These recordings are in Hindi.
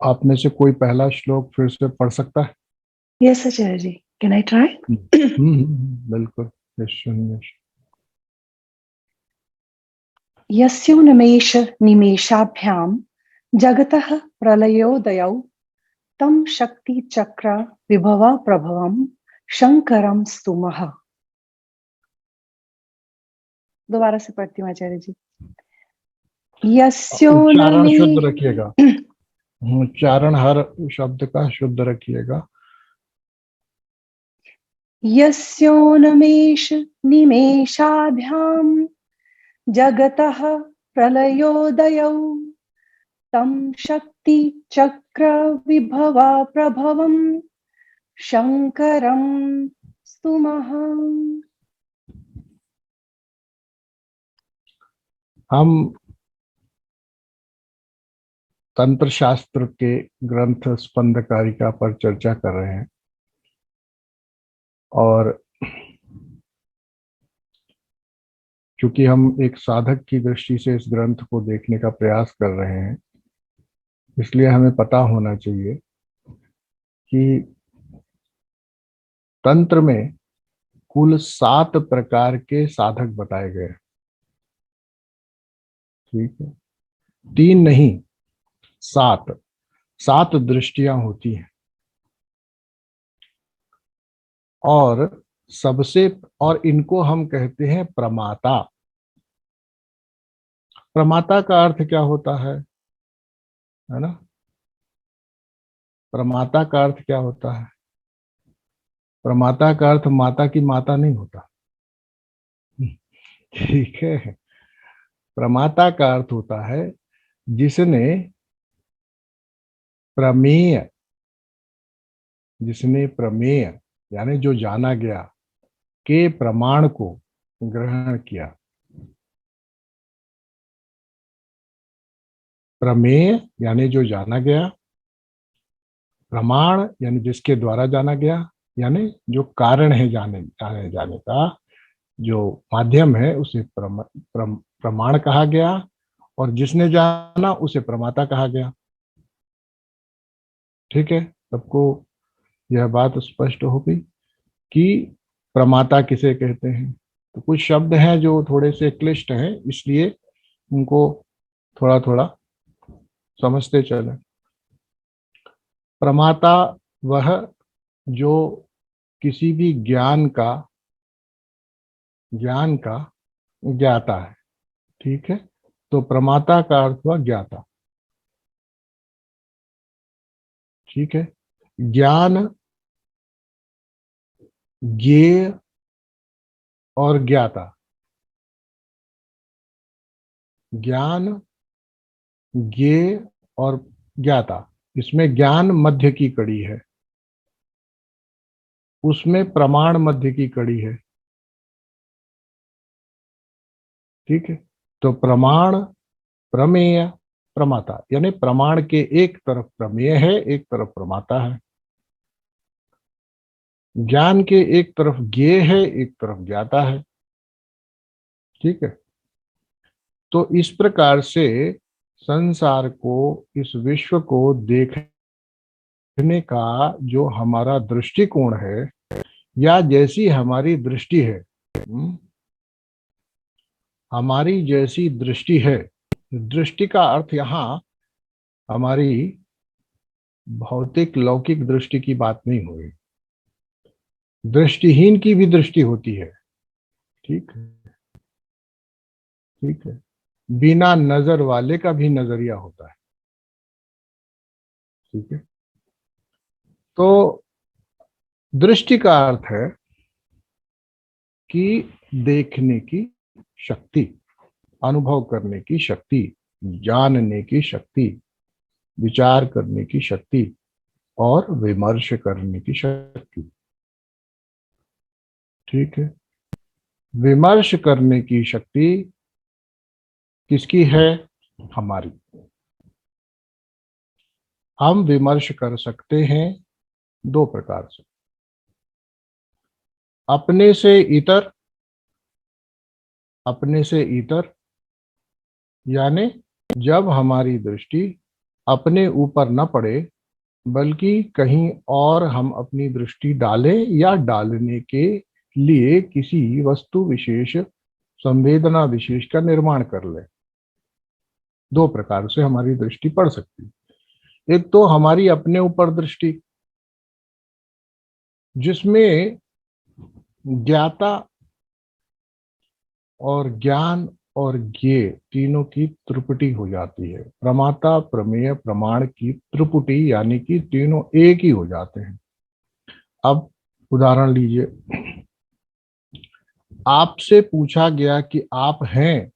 आप में से कोई पहला श्लोक फिर से पढ़ सकता है? Yes, Acharya. Can I try? बिल्कुल। यशुन्य। यस्योन्मेष निमेषाभ्याम जगतः प्रलयोदयौ तं शक्ति चक्र विभवा प्रभवम शंकरम स्तुमः। दोबारा से पढ़ती हूँ आचार्य जी। उच्चारण यस्योन्मे शुद्ध रखिएगा। उच्चारण हर शब्द का शुद्ध रखिएगा। यस्योन्मेष निमेषाभ्याम जगतः प्रलयोदयौ तं शक्ति चक्र विभवा प्रभवम शंकरम स्तुमः। हम तंत्र शास्त्र के ग्रंथ स्पंदकारिका पर चर्चा कर रहे हैं और क्योंकि हम एक साधक की दृष्टि से इस ग्रंथ को देखने का प्रयास कर रहे हैं, इसलिए हमें पता होना चाहिए कि तंत्र में कुल 7 प्रकार के साधक बताए गए। ठीक है, 3 नहीं, 7 दृष्टियां होती हैं। और इनको हम कहते हैं प्रमाता। प्रमाता का अर्थ क्या होता है ना? प्रमाता का अर्थ क्या होता है? प्रमाता का अर्थ माता की माता नहीं होता। ठीक है, प्रमाता का अर्थ होता है जिसने प्रमेय, यानी जो जाना गया के प्रमाण को ग्रहण किया। प्रमेय यानी जो जाना गया, प्रमाण यानी जिसके द्वारा जाना गया, यानी जो कारण है जाने का, जो माध्यम है उसे प्रमाण कहा गया, और जिसने जाना उसे प्रमाता कहा गया। ठीक है, सबको यह बात स्पष्ट हो गई कि प्रमाता किसे कहते हैं। तो कुछ शब्द हैं जो थोड़े से क्लिष्ट हैं, इसलिए उनको थोड़ा थोड़ा समझते चलें। प्रमाता वह जो किसी भी ज्ञान का ज्ञाता है। ठीक है, तो प्रमाता का अर्थ हुआ ज्ञाता। ठीक है, ज्ञान, ज्ञेय और ज्ञाता। ज्ञान, ज्ञेय और ज्ञाता, इसमें ज्ञान मध्य की कड़ी है, उसमें प्रमाण मध्य की कड़ी है। ठीक है, तो प्रमाण, प्रमेय, प्रमाता, यानी प्रमाण के एक तरफ प्रमेय है, एक तरफ प्रमाता है। ज्ञान के एक तरफ ज्ञेय है, एक तरफ ज्ञाता है। ठीक है, तो इस प्रकार से संसार को, इस विश्व को देखने का जो हमारा दृष्टिकोण है, या जैसी हमारी दृष्टि है, हमारी जैसी दृष्टि है। दृष्टि का अर्थ यहां हमारी भौतिक लौकिक दृष्टि की बात नहीं हुई। दृष्टिहीन की भी दृष्टि होती है। ठीक है, ठीक है, बिना नजर वाले का भी नजरिया होता है। ठीक है, तो दृष्टि का अर्थ है कि देखने की शक्ति, अनुभव करने की शक्ति, जानने की शक्ति, विचार करने की शक्ति और विमर्श करने की शक्ति। ठीक है, विमर्श करने की शक्ति किसकी है? हमारी। हम विमर्श कर सकते हैं दो प्रकार से, अपने से इतर, अपने से इतर यानी जब हमारी दृष्टि अपने ऊपर न पड़े बल्कि कहीं और हम अपनी दृष्टि डालें या डालने के लिए किसी वस्तु विशेष, संवेदना विशेष का निर्माण कर ले। दो प्रकार से हमारी दृष्टि पड़ सकती है। एक तो हमारी अपने ऊपर दृष्टि, जिसमें ज्ञाता और ज्ञान और ज्ञेय तीनों की त्रिपुटी हो जाती है। प्रमाता प्रमेय प्रमाण की त्रिपुटी यानी कि तीनों एक ही हो जाते हैं। अब उदाहरण लीजिए, आपसे पूछा गया कि आप हैं,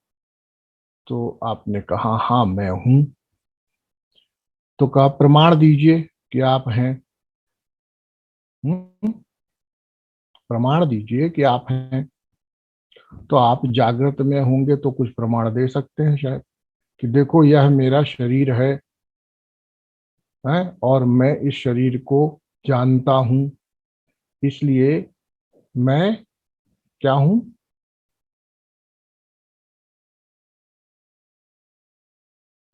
तो आपने कहा हाँ मैं हूं, तो कहा प्रमाण दीजिए कि आप हैं। प्रमाण दीजिए कि आप हैं। तो आप जागृत में होंगे तो कुछ प्रमाण दे सकते हैं शायद, कि देखो यह मेरा शरीर है और मैं इस शरीर को जानता हूं, इसलिए मैं क्या हूं,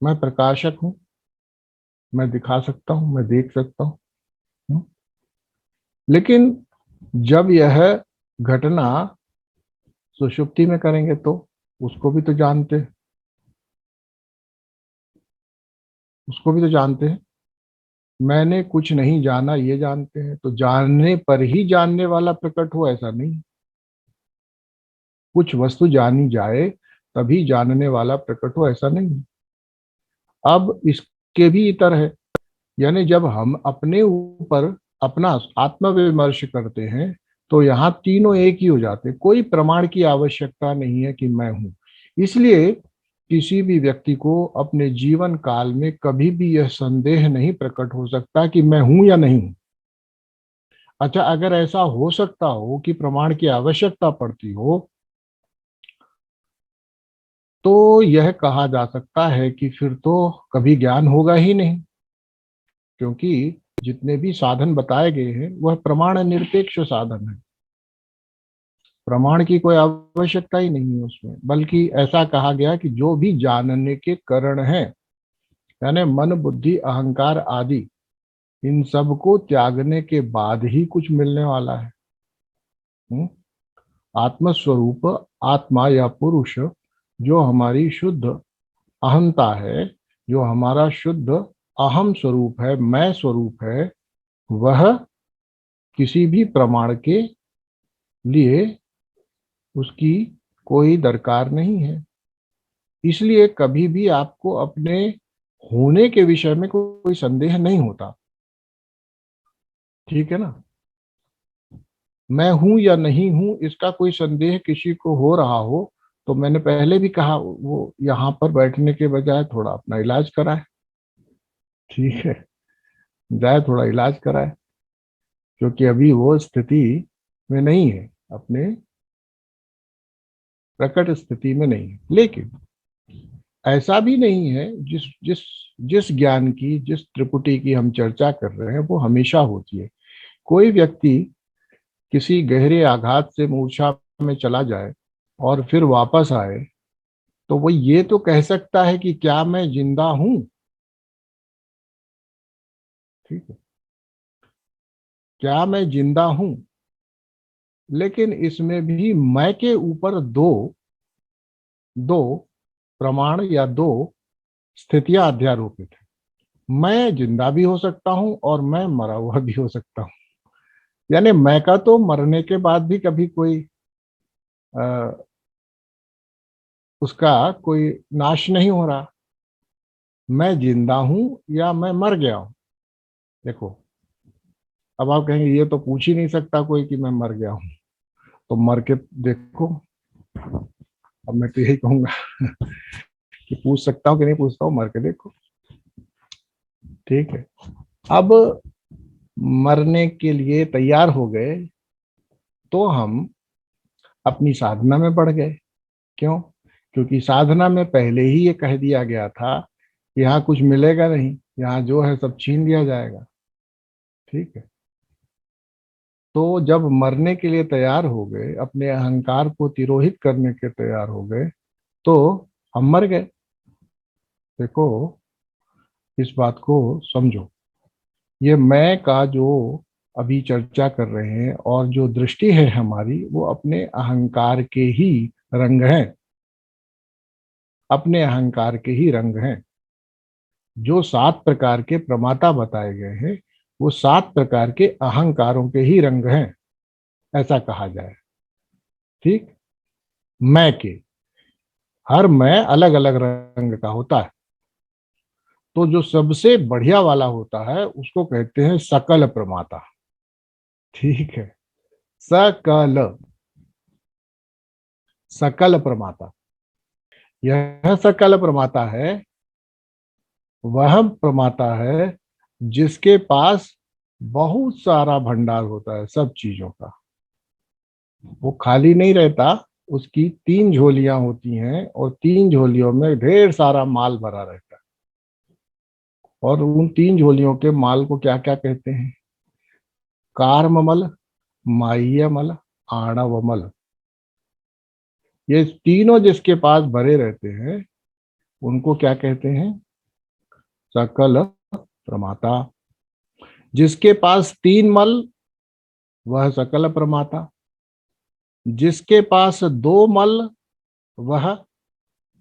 मैं प्रकाशक हूं, मैं दिखा सकता हूं, मैं देख सकता हूं। लेकिन जब यह घटना सुषुप्ति में करेंगे तो उसको भी तो जानते हैं, उसको भी तो जानते हैं। मैंने कुछ नहीं जाना ये जानते हैं, तो जानने पर ही जानने वाला प्रकट हो ऐसा नहीं। कुछ वस्तु जानी जाए तभी जानने वाला प्रकट हो ऐसा नहीं। अब इसके भी इतर है, यानी जब हम अपने ऊपर अपना आत्मविमर्श करते हैं तो यहाँ तीनों एक ही हो जाते हैं। कोई प्रमाण की आवश्यकता नहीं है कि मैं हूं। इसलिए किसी भी व्यक्ति को अपने जीवन काल में कभी भी यह संदेह नहीं प्रकट हो सकता कि मैं हूं या नहीं हूं। अच्छा, अगर ऐसा हो सकता हो कि प्रमाण की आवश्यकता पड़ती हो, तो यह कहा जा सकता है कि फिर तो कभी ज्ञान होगा ही नहीं, क्योंकि जितने भी साधन बताए गए हैं वह प्रमाण निरपेक्ष साधन है। प्रमाण की कोई आवश्यकता ही नहीं है उसमें, बल्कि ऐसा कहा गया कि जो भी जानने के कारण है, यानी मन बुद्धि अहंकार आदि, इन सब को त्यागने के बाद ही कुछ मिलने वाला है। हम्म? आत्मस्वरूप आत्मा या पुरुष, जो हमारी शुद्ध अहंता है, जो हमारा शुद्ध अहम स्वरूप है, मैं स्वरूप है, वह किसी भी प्रमाण के लिए उसकी कोई दरकार नहीं है। इसलिए कभी भी आपको अपने होने के विषय में कोई संदेह नहीं होता। ठीक है ना? मैं हूं या नहीं हूं इसका कोई संदेह किसी को हो रहा हो, तो मैंने पहले भी कहा, वो यहाँ पर बैठने के बजाय थोड़ा अपना इलाज कराए। ठीक है, जाए थोड़ा इलाज कराए, क्योंकि अभी वो स्थिति में नहीं है, अपने प्रकट स्थिति में नहीं है। लेकिन ऐसा भी नहीं है, जिस जिस जिस ज्ञान की, जिस त्रिपुटी की हम चर्चा कर रहे हैं वो हमेशा होती है। कोई व्यक्ति किसी गहरे आघात से मूर्छा में चला जाए और फिर वापस आए, तो वो ये तो कह सकता है कि क्या मैं जिंदा हूं। ठीक है, क्या मैं जिंदा हूं। लेकिन इसमें भी मैं के ऊपर दो दो प्रमाण या दो स्थितियां अध्यारोपित है। मैं जिंदा भी हो सकता हूं और मैं मरा हुआ भी हो सकता हूं। यानी मैं का तो मरने के बाद भी कभी कोई आ, उसका कोई नाश नहीं हो रहा। मैं जिंदा हूं या मैं मर गया हूं। देखो, अब आप कहेंगे ये तो पूछ ही नहीं सकता कोई कि मैं मर गया हूं, तो मर के देखो। अब मैं तो यही कहूंगा कि पूछ सकता हूं कि नहीं पूछता हूं, मर के देखो। ठीक है, अब मरने के लिए तैयार हो गए तो हम अपनी साधना में बढ़ गए। क्यों? क्योंकि साधना में पहले ही ये कह दिया गया था कि यहाँ कुछ मिलेगा नहीं, यहाँ जो है सब छीन लिया जाएगा। ठीक है। तो जब मरने के लिए तैयार हो गए, अपने अहंकार को तिरोहित करने के तैयार हो गए, तो हम मर गए। देखो, इस बात को समझो। ये मैं का जो अभी चर्चा कर रहे हैं और जो दृष्टि है हमारी, वो अपने अहंकार के ही रंग हैं। अपने अहंकार के ही रंग हैं। जो 7 प्रकार के प्रमाता बताए गए हैं, वो 7 प्रकार के अहंकारों के ही रंग हैं, ऐसा कहा जाए। ठीक। मैं के, हर मैं अलग अलग रंग का होता है। तो जो सबसे बढ़िया वाला होता है उसको कहते हैं सकल प्रमाता। ठीक है। सकल, सकल प्रमाता। यह सकल प्रमाता है, वह प्रमाता है जिसके पास बहुत सारा भंडार होता है सब चीजों का। वो खाली नहीं रहता। उसकी 3 झोलियां होती हैं और 3 झोलियों में ढेर सारा माल भरा रहता है। और उन 3 झोलियों के माल को क्या क्या कहते हैं? कार्ममल, माह्यमल, आणवमल। ये तीनों जिसके पास भरे रहते हैं उनको क्या कहते हैं? सकल प्रमाता। जिसके पास 3 मल, वह सकल प्रमाता। जिसके पास 2 मल, वह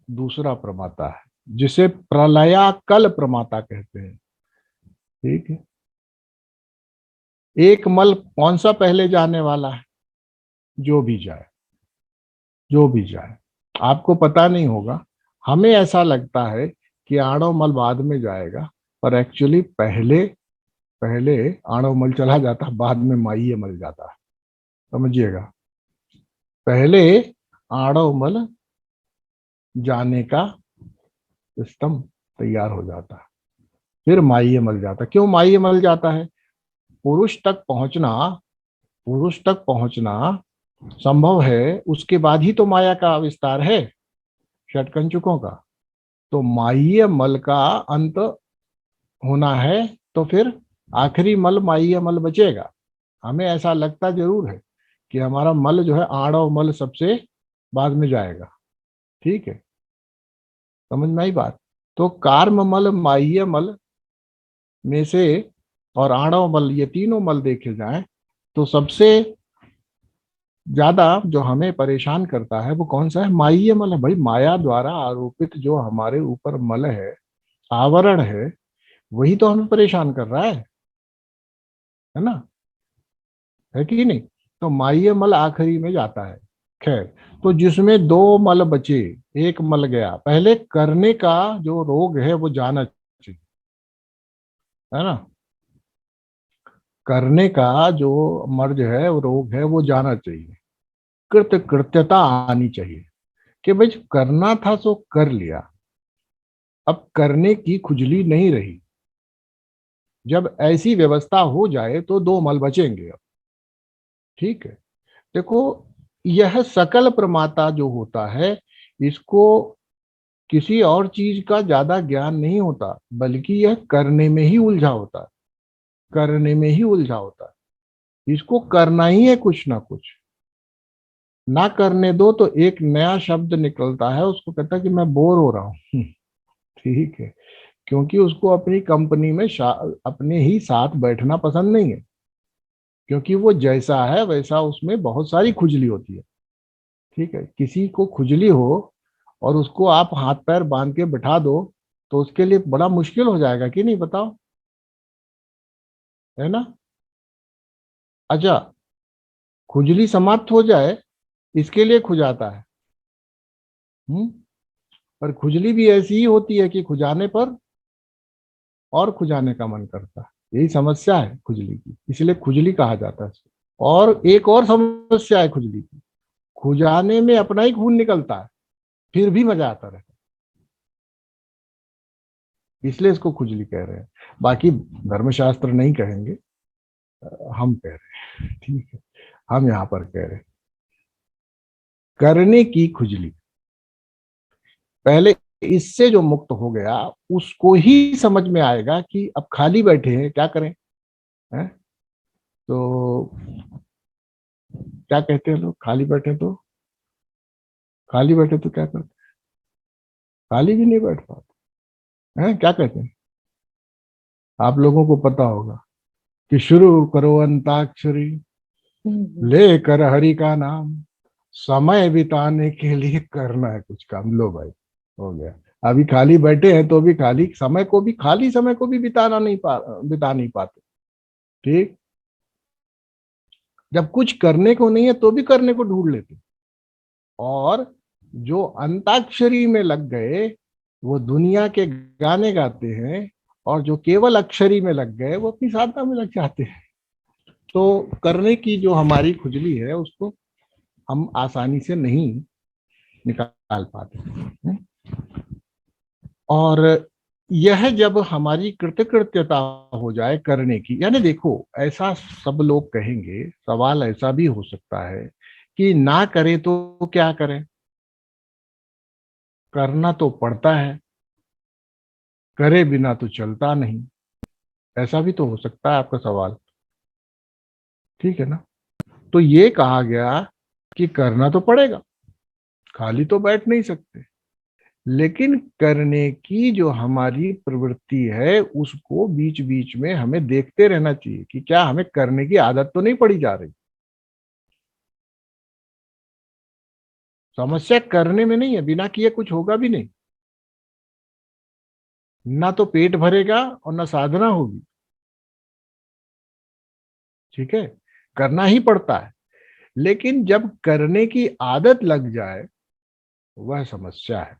दूसरा प्रमाता है, जिसे प्रलयाकल प्रमाता कहते हैं। ठीक है। एक मल कौन सा पहले जाने वाला है? जो भी जाए, जो भी जाए। आपको पता नहीं होगा, हमें ऐसा लगता है कि आणव मल बाद में जाएगा, पर एक्चुअली पहले पहले आणव मल चला जाता, बाद में माह्य मल जाता है। समझिएगा, पहले आणव मल जाने का सिस्टम तैयार हो जाता है, फिर माह्य मल जाता है। क्यों माह्य मल जाता है? पुरुष तक पहुंचना, पुरुष तक पहुंचना संभव है, उसके बाद ही तो माया का विस्तार है, षटकंचुकों का। तो माह्य मल का अंत होना है, तो फिर आखिरी मल माह्य मल बचेगा। हमें ऐसा लगता जरूर है कि हमारा मल जो है, आणव मल सबसे बाद में जाएगा। ठीक है। समझ में आई बात? तो कार्म मल, माह्य मल में से और आणव मल, ये तीनों मल देखे जाएं तो सबसे ज्यादा जो हमें परेशान करता है वो कौन सा है? माह्य मल है भाई। माया द्वारा आरोपित जो हमारे ऊपर मल है, आवरण है, वही तो हमें परेशान कर रहा है ना? है कि नहीं? तो माह्य मल आखिरी में जाता है। खैर, तो जिसमें 2 मल बचे, एक मल गया, पहले करने का जो रोग है वो जाना चाहिए, है ना? करने का जो मर्ज है, वो रोग है, वो जाना चाहिए। कृत्यता आनी चाहिए कि भाई करना था सो कर लिया, अब करने की खुजली नहीं रही। जब ऐसी व्यवस्था हो जाए तो 2 मल बचेंगे अब। ठीक है। देखो, यह सकल प्रमाता जो होता है, इसको किसी और चीज का ज्यादा ज्ञान नहीं होता, बल्कि यह करने में ही उलझा होता है। करने में ही उलझा होता है। इसको करना ही है कुछ ना कुछ। ना करने दो तो एक नया शब्द निकलता है, उसको कहता है कि मैं बोर हो रहा हूँ। ठीक है। क्योंकि उसको अपनी कंपनी में अपने ही साथ बैठना पसंद नहीं है। क्योंकि वो जैसा है वैसा उसमें बहुत सारी खुजली होती है। ठीक है। किसी को खुजली हो और उसको आप हाथ पैर बांध के बिठा दो, तो उसके लिए बड़ा मुश्किल हो जाएगा कि नहीं, बताओ? है ना? अच्छा, खुजली समाप्त हो जाए इसके लिए खुजाता है। हम्म। पर खुजली भी ऐसी ही होती है कि खुजाने पर और खुजाने का मन करता है। यही समस्या है खुजली की, इसलिए खुजली कहा जाता है इसको। और एक और समस्या है खुजली की, खुजाने में अपना ही खून निकलता है, फिर भी मजा आता रहता है, इसलिए इसको खुजली कह रहे हैं। बाकी धर्मशास्त्र नहीं कहेंगे, हम कह रहे हैं। ठीक है। हम यहाँ पर कह रहे हैं करने की खुजली। पहले इससे जो मुक्त हो गया उसको ही समझ में आएगा कि अब खाली बैठे हैं क्या करें, हैं? तो क्या कहते हैं लोग, खाली बैठे तो क्या करते, खाली भी नहीं बैठ पाते हैं, क्या कहते हैं, आप लोगों को पता होगा कि शुरू करो अंताक्षरी लेकर हरि का नाम, समय बिताने के लिए करना है कुछ काम, लो भाई हो गया। अभी खाली बैठे हैं तो भी खाली समय को भी बिता नहीं पाते। ठीक, जब कुछ करने को नहीं है तो भी करने को ढूंढ लेते, और जो अंताक्षरी में लग गए वो दुनिया के गाने गाते हैं, और जो केवल अक्षरी में लग गए वो अपनी साधना में लग जाते हैं। तो करने की जो हमारी खुजली है उसको हम आसानी से नहीं निकाल पाते हैं। और यह जब हमारी कृतकृत्यता हो जाए करने की, यानी देखो ऐसा सब लोग कहेंगे, सवाल ऐसा भी हो सकता है कि ना करे तो क्या करें, करना तो पड़ता है, करे बिना तो चलता नहीं, ऐसा भी तो हो सकता है आपका सवाल। ठीक है ना, तो ये कहा गया कि करना तो पड़ेगा, खाली तो बैठ नहीं सकते, लेकिन करने की जो हमारी प्रवृत्ति है उसको बीच बीच में हमें देखते रहना चाहिए कि क्या हमें करने की आदत तो नहीं पड़ी जा रही। समस्या करने में नहीं है, बिना किए कुछ होगा भी नहीं, ना तो पेट भरेगा और ना साधना होगी। ठीक है, करना ही पड़ता है, लेकिन जब करने की आदत लग जाए वह समस्या है,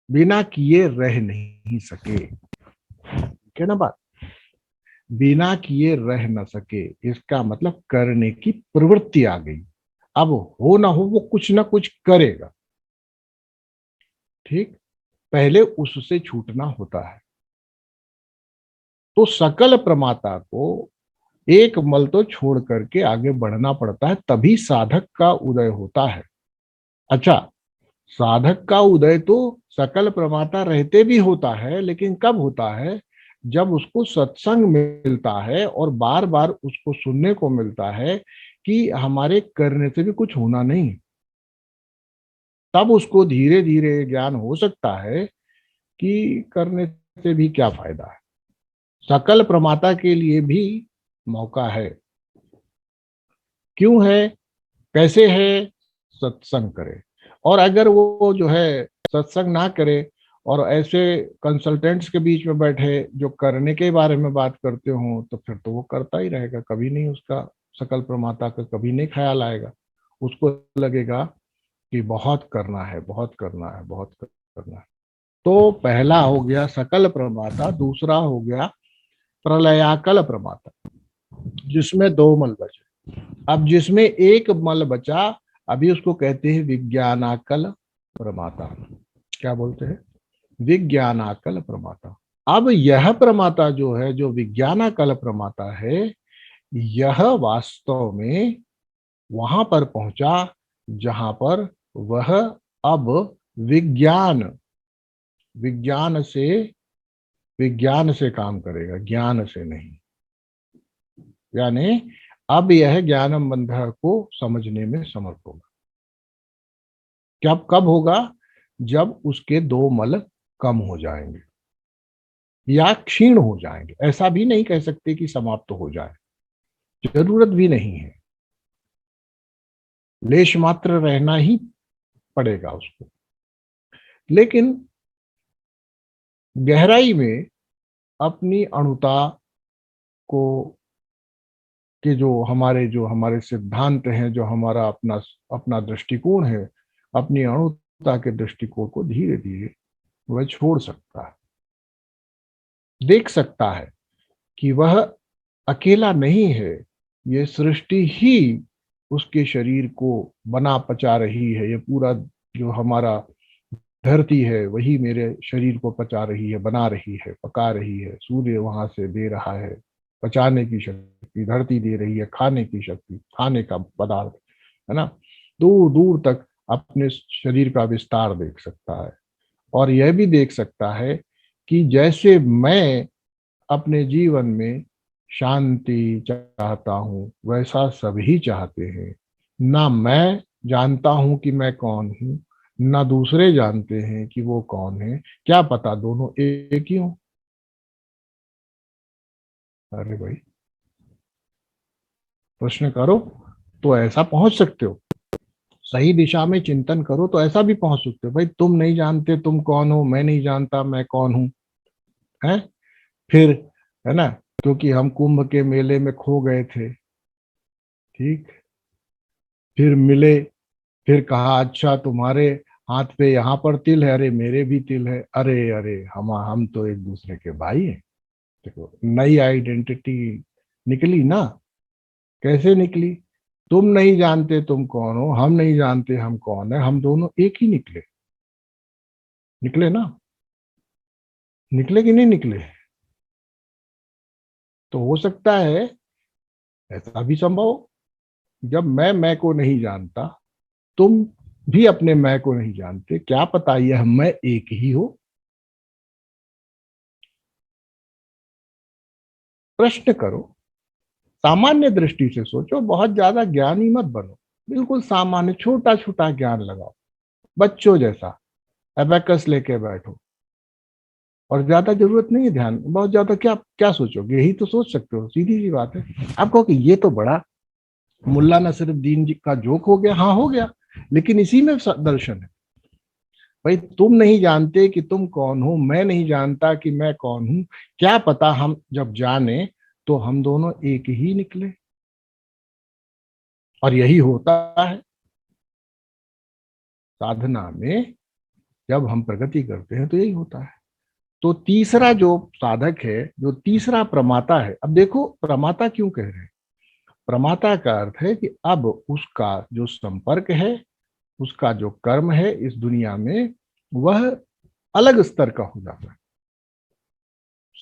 बिना किए रह नहीं सके। ठीक है ना बात, बिना किए रह न सके इसका मतलब करने की प्रवृत्ति आ गई, अब हो ना हो वो कुछ ना कुछ करेगा। ठीक, पहले उससे छूटना होता है। तो सकल प्रमाता को एक मल तो छोड़ करके आगे बढ़ना पड़ता है, तभी साधक का उदय होता है। अच्छा, साधक का उदय तो सकल प्रमाता रहते भी होता है, लेकिन कब होता है, जब उसको सत्संग मिलता है और बार बार उसको सुनने को मिलता है कि हमारे करने से भी कुछ होना नहीं, तब उसको धीरे धीरे ज्ञान हो सकता है कि करने से भी क्या फायदा है। सकल प्रमाता के लिए भी मौका है, क्यों है, कैसे है, सत्संग करे। और अगर वो जो है सत्संग ना करे और ऐसे कंसल्टेंट्स के बीच में बैठे जो करने के बारे में बात करते हो, तो फिर तो वो करता ही रहेगा, कभी नहीं उसका सकल प्रमाता का कभी नहीं ख्याल आएगा। उसको लगेगा कि बहुत करना है, बहुत करना है, बहुत करना है। तो पहला हो गया सकल प्रमाता, दूसरा हो गया प्रलयाकल प्रमाता, जिसमें दो मल बचे। अब जिसमें एक मल बचा, अभी उसको कहते हैं विज्ञानाकल प्रमाता। क्या बोलते हैं, विज्ञानाकल प्रमाता। अब यह प्रमाता जो है, जो विज्ञानाकल प्रमाता है, यह वास्तव में वहां पर पहुंचा जहां पर वह अब विज्ञान विज्ञान से काम करेगा, ज्ञान से नहीं। यानी अब यह ज्ञानम बंध को समझने में समर्थ होगा। क्या कब होगा, जब उसके दो मल कम हो जाएंगे या क्षीण हो जाएंगे, ऐसा भी नहीं कह सकते कि समाप्त हो जाए, जरूरत भी नहीं है, लेश मात्र रहना ही पड़ेगा उसको। लेकिन गहराई में अपनी अणुता को, कि जो हमारे सिद्धांत हैं, जो हमारा अपना अपना दृष्टिकोण है, अपनी अणुता के दृष्टिकोण को धीरे धीरे वह छोड़ सकता है, देख सकता है कि वह अकेला नहीं है, ये सृष्टि ही उसके शरीर को बना पचा रही है, ये पूरा जो हमारा धरती है वही मेरे शरीर को पचा रही है, बना रही है, पका रही है, सूर्य वहां से दे रहा है पचाने की शक्ति, धरती दे रही है खाने की शक्ति, खाने का पदार्थ, है ना। दूर दूर तक अपने शरीर का विस्तार देख सकता है। और यह भी देख सकता है कि जैसे मैं अपने जीवन में शांति चाहता हूं वैसा सभी चाहते हैं। ना मैं जानता हूं कि मैं कौन हूं, ना दूसरे जानते हैं कि वो कौन है। क्या पता दोनों एक ही हों। अरे भाई, प्रश्न करो तो ऐसा पहुंच सकते हो। सही दिशा में चिंतन करो तो ऐसा भी पहुंच सकते हो। भाई तुम नहीं जानते तुम कौन हो, मैं नहीं जानता मैं कौन हूं, है फिर, है ना। क्योंकि हम कुंभ के मेले में खो गए थे, ठीक, फिर मिले, फिर कहा अच्छा तुम्हारे हाथ पे यहाँ पर तिल है, अरे मेरे भी तिल है, अरे अरे हम तो एक दूसरे के भाई हैं। देखो नई आइडेंटिटी निकली ना। कैसे निकली? तुम नहीं जानते तुम कौन हो, हम नहीं जानते हम कौन है, हम दोनों एक ही निकले। निकले ना? निकले कि नहीं निकले? तो हो सकता है ऐसा भी संभव हो, जब मैं को नहीं जानता, तुम भी अपने मैं को नहीं जानते, क्या पता यह मैं एक ही हो। प्रश्न करो, सामान्य दृष्टि से सोचो, बहुत ज्यादा ज्ञानी मत बनो। बिल्कुल सामान्य छोटा छोटा ज्ञान लगाओ, बच्चों जैसा एबेकस लेके बैठो। और ज्यादा जरूरत नहीं है ध्यान, बहुत ज्यादा क्या क्या सोचोगे, यही तो सोच सकते हो, सीधी सी बात है। आप कहो कि ये तो बड़ा मुल्ला नसरुद्दीन जी का जोक हो गया, हाँ हो गया, लेकिन इसी में दर्शन है। भाई तुम नहीं जानते कि तुम कौन हो, मैं नहीं जानता कि मैं कौन हूं, क्या पता हम जब जाने तो हम दोनों एक ही निकले। और यही होता है साधना में, जब हम प्रगति करते हैं तो यही होता है। तो तीसरा जो साधक है, जो तीसरा प्रमाता है, अब देखो प्रमाता क्यों कह रहे हैं। प्रमाता का अर्थ है कि अब उसका जो संपर्क है, उसका जो कर्म है इस दुनिया में, वह अलग स्तर का हो जाता है।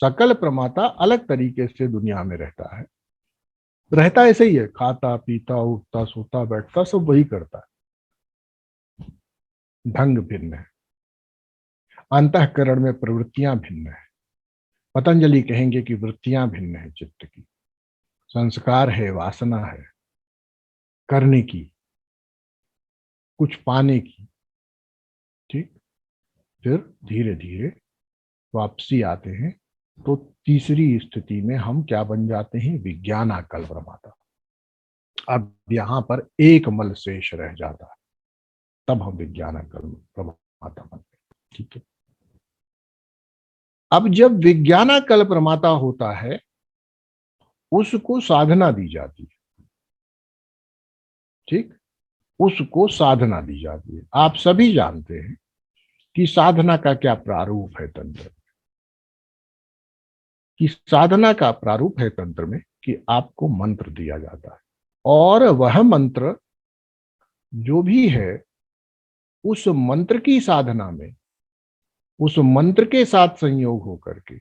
सकल प्रमाता अलग तरीके से दुनिया में रहता है, रहता ऐसे ही है, खाता पीता उठता सोता बैठता सब वही करता है, ढंग भिन्न है, अंतःकरण में प्रवृत्तियां भिन्न है। पतंजलि कहेंगे कि वृत्तियां भिन्न है चित्त की, संस्कार है, वासना है करने की, कुछ पाने की, ठीक। फिर धीरे धीरे वापसी आते हैं, तो तीसरी स्थिति में हम क्या बन जाते हैं, विज्ञानाकल प्रमाता। अब यहां पर एक मल शेष रह जाता है, तब हम विज्ञानाकल प्रमाता बनते हैं, ठीक है। अब जब विज्ञानाकल प्रमाता होता है, उसको साधना दी जाती है, ठीक, उसको साधना दी जाती है। आप सभी जानते हैं कि साधना का क्या प्रारूप है तंत्र, कि साधना का प्रारूप है तंत्र में कि आपको मंत्र दिया जाता है, और वह मंत्र जो भी है, उस मंत्र की साधना में, उस मंत्र के साथ संयोग होकर के,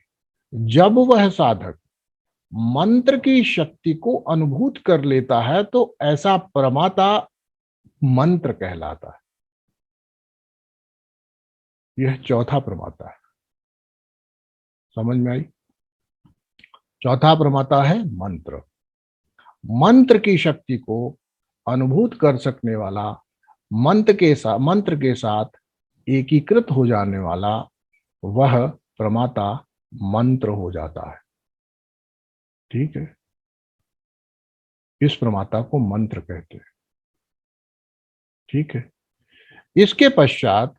जब वह साधक मंत्र की शक्ति को अनुभूत कर लेता है, तो ऐसा प्रमाता मंत्र कहलाता है। यह चौथा प्रमाता है, समझ में आई? चौथा प्रमाता है मंत्र। मंत्र की शक्ति को अनुभूत कर सकने वाला, मंत्र के साथ एकीकृत हो जाने वाला, वह प्रमाता मंत्र हो जाता है, ठीक है। इस प्रमाता को मंत्र कहते हैं, ठीक है। इसके पश्चात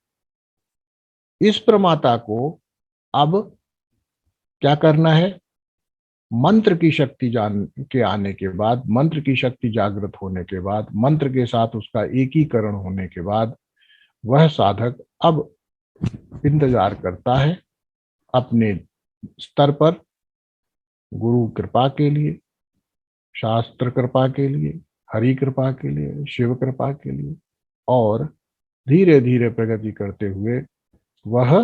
इस प्रमाता को अब क्या करना है, मंत्र की शक्ति जान के आने के बाद, मंत्र की शक्ति जागृत होने के बाद, मंत्र के साथ उसका एकीकरण होने के बाद, वह साधक अब इंतजार करता है अपने स्तर पर गुरु कृपा के लिए, शास्त्र कृपा के लिए, हरि कृपा के लिए, शिव कृपा के लिए, और धीरे धीरे प्रगति करते हुए वह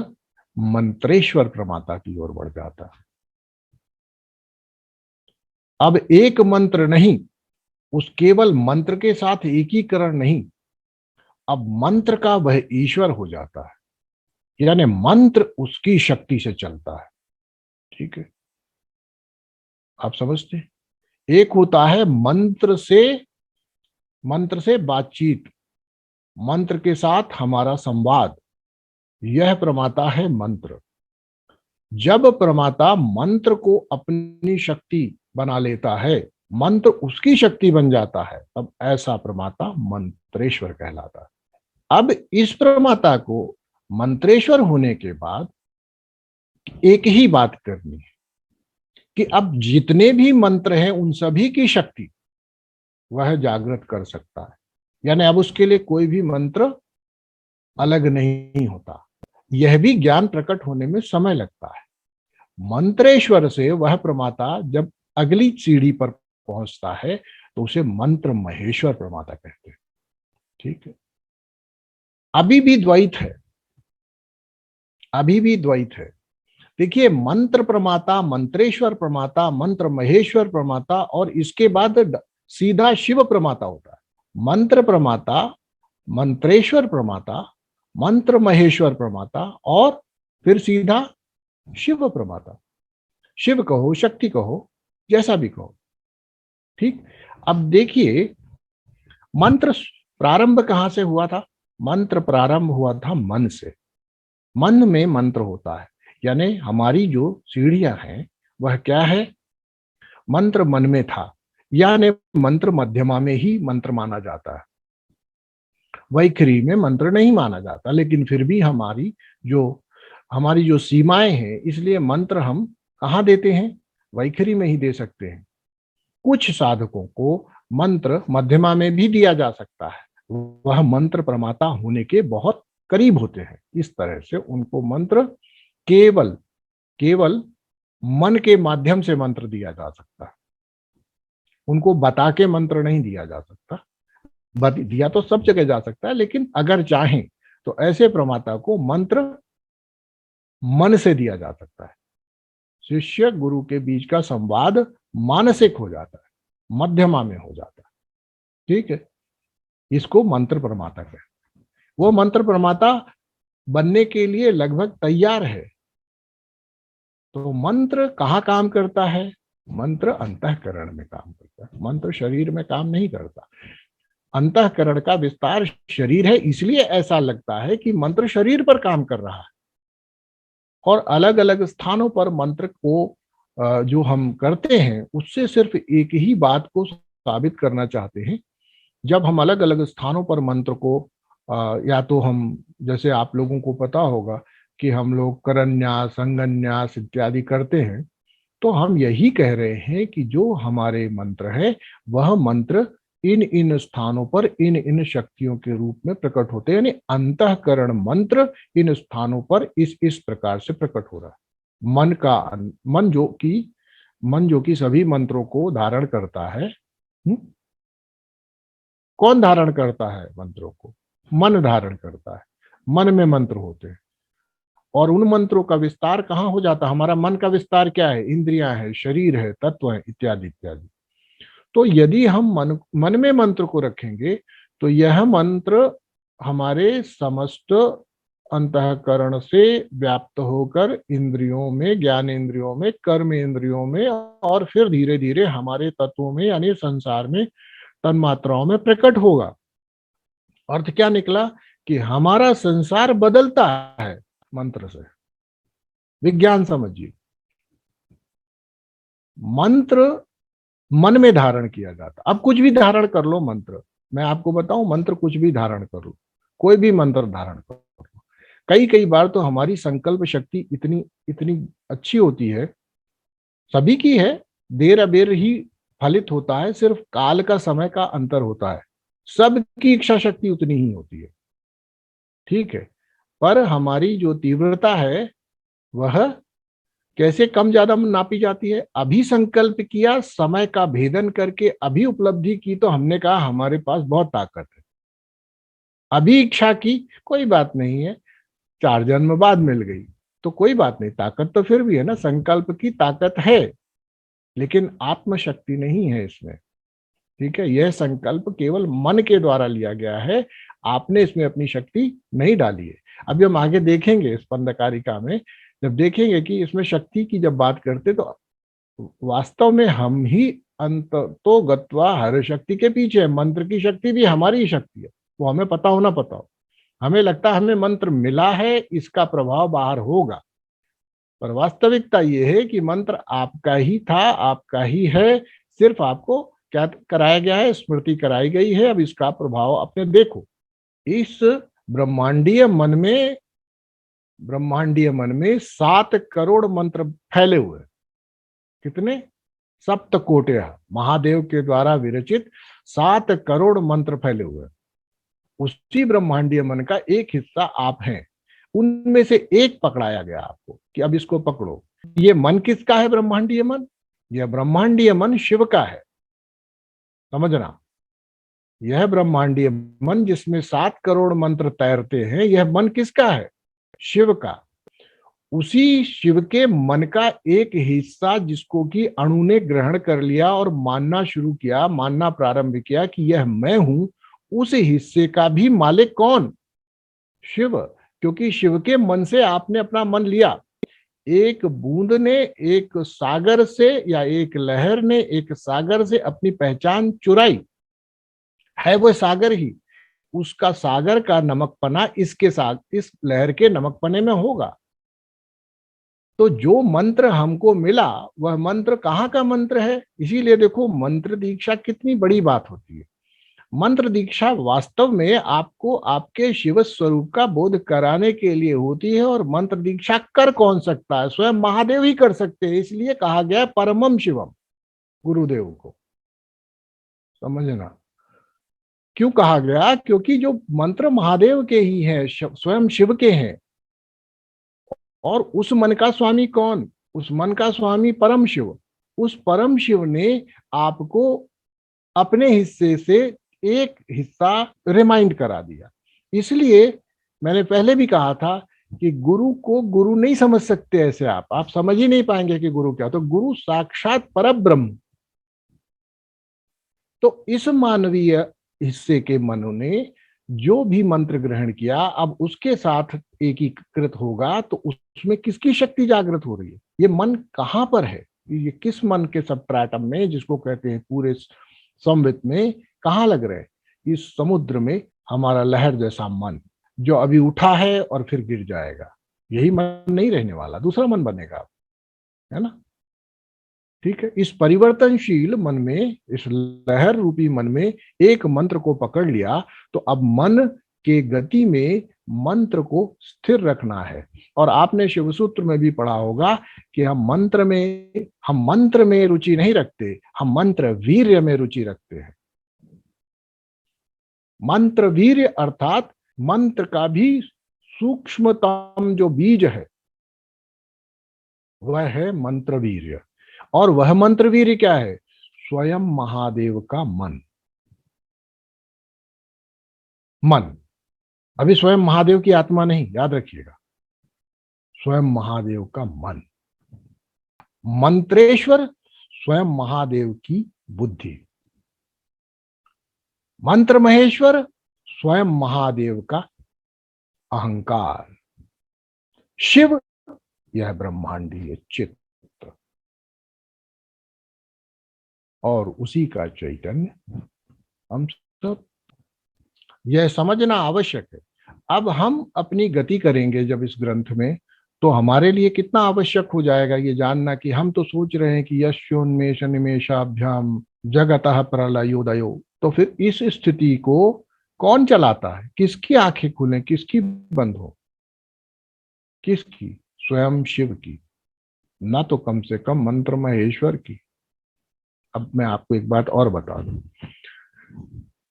मंत्रेश्वर प्रमाता की ओर बढ़ जाता है। अब एक मंत्र नहीं, उस केवल मंत्र के साथ एकीकरण नहीं, अब मंत्र का वह ईश्वर हो जाता है। यानी मंत्र उसकी शक्ति से चलता है। ठीक है, आप समझते हैं? एक होता है मंत्र से बातचीत, मंत्र के साथ हमारा संवाद, यह प्रमाता है मंत्र। जब प्रमाता मंत्र को अपनी शक्ति बना लेता है, मंत्र उसकी शक्ति बन जाता है, तब ऐसा प्रमाता मंत्रेश्वर कहलाता है। अब इस प्रमाता को मंत्रेश्वर होने के बाद एक ही बात करनी है कि अब जितने भी मंत्र हैं उन सभी की शक्ति वह जागृत कर सकता है। यानी अब उसके लिए कोई भी मंत्र अलग नहीं होता। यह भी ज्ञान प्रकट होने में समय लगता है। मंत्रेश्वर से वह प्रमाता जब अगली सीढ़ी पर पहुंचता है तो उसे मंत्र महेश्वर प्रमाता कहते हैं। ठीक है, अभी भी द्वैत है, अभी भी द्वैत है। देखिए, मंत्र प्रमाता, मंत्रेश्वर प्रमाता, मंत्र महेश्वर प्रमाता, और इसके बाद सीधा शिव प्रमाता होता है। मंत्र प्रमाता, मंत्रेश्वर प्रमाता, मंत्र महेश्वर प्रमाता, और फिर सीधा शिव प्रमाता। शिव कहो, शक्ति कहो, जैसा भी कहो। ठीक, अब देखिए, मंत्र प्रारंभ कहां से हुआ था? मंत्र प्रारंभ हुआ था मन से। मन में मंत्र होता है, यानी हमारी जो सीढ़ियां हैं वह क्या है? मंत्र मन में था, यानी मंत्र मध्यमा में ही मंत्र माना जाता है, वैखरी में मंत्र नहीं माना जाता। लेकिन फिर भी हमारी जो सीमाएं हैं, इसलिए मंत्र हम कहाँ देते हैं? वैखरी में ही दे सकते हैं। कुछ साधकों को मंत्र मध्यमा में भी दिया जा सकता है, वह मंत्र प्रमाता होने के बहुत करीब होते हैं। इस तरह से उनको मंत्र केवल मन के माध्यम से मंत्र दिया जा सकता है, उनको बता के मंत्र नहीं दिया जा सकता। दिया तो सब जगह जा सकता है, लेकिन अगर चाहें तो ऐसे प्रमाता को मंत्र मन से दिया जा सकता है। शिष्य गुरु के बीच का संवाद मानसिक हो जाता है, मध्यमा में हो जाता है। ठीक है, इसको मंत्र प्रमाता कहते हैं। वो मंत्र प्रमाता बनने के लिए लगभग तैयार है। तो मंत्र कहाँ काम करता है? मंत्र अंतःकरण में काम करता है, मंत्र शरीर में काम नहीं करता। अंतःकरण का विस्तार शरीर है, इसलिए ऐसा लगता है कि मंत्र शरीर पर काम कर रहा है। और अलग अलग स्थानों पर मंत्र को जो हम करते हैं, उससे सिर्फ एक ही बात को साबित करना चाहते हैं। जब हम अलग अलग स्थानों पर मंत्र को या तो हम, जैसे आप लोगों को पता होगा कि हम लोग करन्यास, संगन्यास इत्यादि करते हैं, तो हम यही कह रहे हैं कि जो हमारे मंत्र है वह मंत्र इन इन स्थानों पर इन इन शक्तियों के रूप में प्रकट होते हैं। यानी अंतःकरण मंत्र इन स्थानों पर इस प्रकार से प्रकट हो रहा है। मन जो कि सभी मंत्रों को धारण करता है। कौन धारण करता है मंत्रों को? मन धारण करता है। मन में मंत्र होते हैं, और उन मंत्रों का विस्तार कहाँ हो जाता है? हमारा मन का विस्तार क्या है? इंद्रियां है, शरीर है, तत्व है, इत्यादि इत्यादि। तो यदि हम मन में मंत्र को रखेंगे तो यह मंत्र हमारे समस्त अंतःकरण से व्याप्त होकर इंद्रियों में, ज्ञान इंद्रियों में, कर्म इंद्रियों में, और फिर धीरे धीरे हमारे तत्वों में यानी संसार में तन्मात्राओं में प्रकट होगा। अर्थ क्या निकला? कि हमारा संसार बदलता है मंत्र से। विज्ञान समझिए, मंत्र मन में धारण किया जाता। अब कुछ भी धारण कर लो मंत्र, मैं आपको बताऊं, मंत्र कुछ भी धारण करो, कोई भी मंत्र धारण करो। कई कई बार तो हमारी संकल्प शक्ति इतनी इतनी अच्छी होती है, सभी की है, देर अबेर ही फलित होता है, सिर्फ काल का, समय का अंतर होता है। सबकी इच्छा शक्ति उतनी ही होती है। ठीक है, पर हमारी जो तीव्रता है वह कैसे कम ज्यादा नापी जाती है? अभी संकल्प किया, समय का भेदन करके अभी उपलब्धि की, तो हमने कहा हमारे पास बहुत ताकत है। अभी इच्छा की, कोई बात नहीं है, 4 जन्म बाद मिल गई तो कोई बात नहीं, ताकत तो फिर भी है ना, संकल्प की ताकत है, लेकिन आत्मशक्ति नहीं है इसमें। ठीक है, यह संकल्प केवल मन के द्वारा लिया गया है। आपने इसमें अपनी शक्ति नहीं डाली है। अभी हम आगे देखेंगे स्पंदकारिका में, जब देखेंगे कि इसमें शक्ति की जब बात करते तो वास्तव में हम ही अंत तो गत्वा हर शक्ति के पीछे है। मंत्र की शक्ति भी हमारी ही शक्ति है, वो हमें पता हो। हमें लगता है हमें मंत्र मिला है, इसका प्रभाव बाहर होगा, पर वास्तविकता ये है कि मंत्र आपका ही था, आपका ही है, सिर्फ आपको क्या कराया गया है, स्मृति कराई गई है। अब इसका प्रभाव अपने देखो। इस ब्रह्मांडीय मन में 7 करोड़ मंत्र फैले हुए। कितने? सप्तकोटि, महादेव के द्वारा विरचित 7 करोड़ मंत्र फैले हुए। उसी ब्रह्मांडीय मन का एक हिस्सा आप हैं। उनमें से एक पकड़ाया गया आपको कि अब इसको पकड़ो। ये मन किसका है? ब्रह्मांडीय मन। यह ब्रह्मांडीय मन शिव का है, समझना। यह ब्रह्मांडीय मन जिसमें 7 करोड़ मंत्र तैरते हैं, यह मन किसका है? शिव का। उसी शिव के मन का एक हिस्सा जिसको कि अणु ने ग्रहण कर लिया और मानना शुरू किया, मानना प्रारंभ किया कि यह मैं हूं, उस हिस्से का भी मालिक कौन? शिव। क्योंकि शिव के मन से आपने अपना मन लिया। एक बूंद ने एक सागर से या एक लहर ने एक सागर से अपनी पहचान चुराई है, वो सागर ही। उसका सागर का नमकपना इस लहर के नमकपने में होगा। तो जो मंत्र हमको मिला वह मंत्र कहाँ का मंत्र है? इसीलिए देखो मंत्र दीक्षा कितनी बड़ी बात होती है। मंत्र दीक्षा वास्तव में आपको आपके शिव स्वरूप का बोध कराने के लिए होती है। और मंत्र दीक्षा कर कौन सकता है? स्वयं महादेव ही कर सकते हैं। इसलिए कहा गया परमम शिवम, गुरुदेव को। समझना क्यों कहा गया? क्योंकि जो मंत्र महादेव के ही हैं, स्वयं शिव के हैं। और उस मन का स्वामी कौन? उस मन का स्वामी परम शिव। उस परम शिव ने आपको अपने हिस्से से एक हिस्सा रिमाइंड करा दिया। इसलिए मैंने पहले भी कहा था कि गुरु को गुरु नहीं समझ सकते ऐसे। आप समझ ही नहीं पाएंगे कि गुरु क्या। तो गुरु साक्षात परब्रह्म। तो इस मानवीय हिस्से के मनु ने जो भी मंत्र ग्रहण किया, अब उसके साथ एकीकृत होगा तो उसमें किसकी शक्ति जागृत हो रही है? ये मन कहां पर है? ये किस मन के सबट्राटम में, जिसको कहते हैं पूरे संवित में, कहाँ लग रहे हैं? इस समुद्र में हमारा लहर जैसा मन जो अभी उठा है और फिर गिर जाएगा। यही मन नहीं रहने वाला, दूसरा मन बनेगा, है ना? ठीक है। इस परिवर्तनशील मन में, इस लहर रूपी मन में एक मंत्र को पकड़ लिया तो अब मन के गति में मंत्र को स्थिर रखना है। और आपने शिव सूत्र में भी पढ़ा होगा कि हम मंत्र में रुचि नहीं रखते, हम मंत्र वीर्य में रुचि रखते हैं। मंत्र वीर्य अर्थात मंत्र का भी सूक्ष्मतम जो बीज है वह है मंत्र वीर्य। और वह मंत्र वीर्य क्या है? स्वयं महादेव का मन। अभी स्वयं महादेव की आत्मा नहीं, याद रखिएगा, स्वयं महादेव का मन। मंत्रेश्वर स्वयं महादेव की बुद्धि। मंत्र महेश्वर स्वयं महादेव का अहंकार। शिव यह ब्रह्मांडीय चित्त और उसी का चैतन्य हम सब। यह समझना आवश्यक है। अब हम अपनी गति करेंगे जब इस ग्रंथ में, तो हमारे लिए कितना आवश्यक हो जाएगा ये जानना कि हम तो सोच रहे हैं कि यस्योन्मेष निमेषाभ्याम जगतः प्रलयोदयो। तो फिर इस स्थिति को कौन चलाता है? किसकी आंखें खुलें, किसकी बंद हो? किसकी? स्वयं शिव की, ना तो कम से कम मंत्र महेश्वर की। अब मैं आपको एक बात और बता दूं।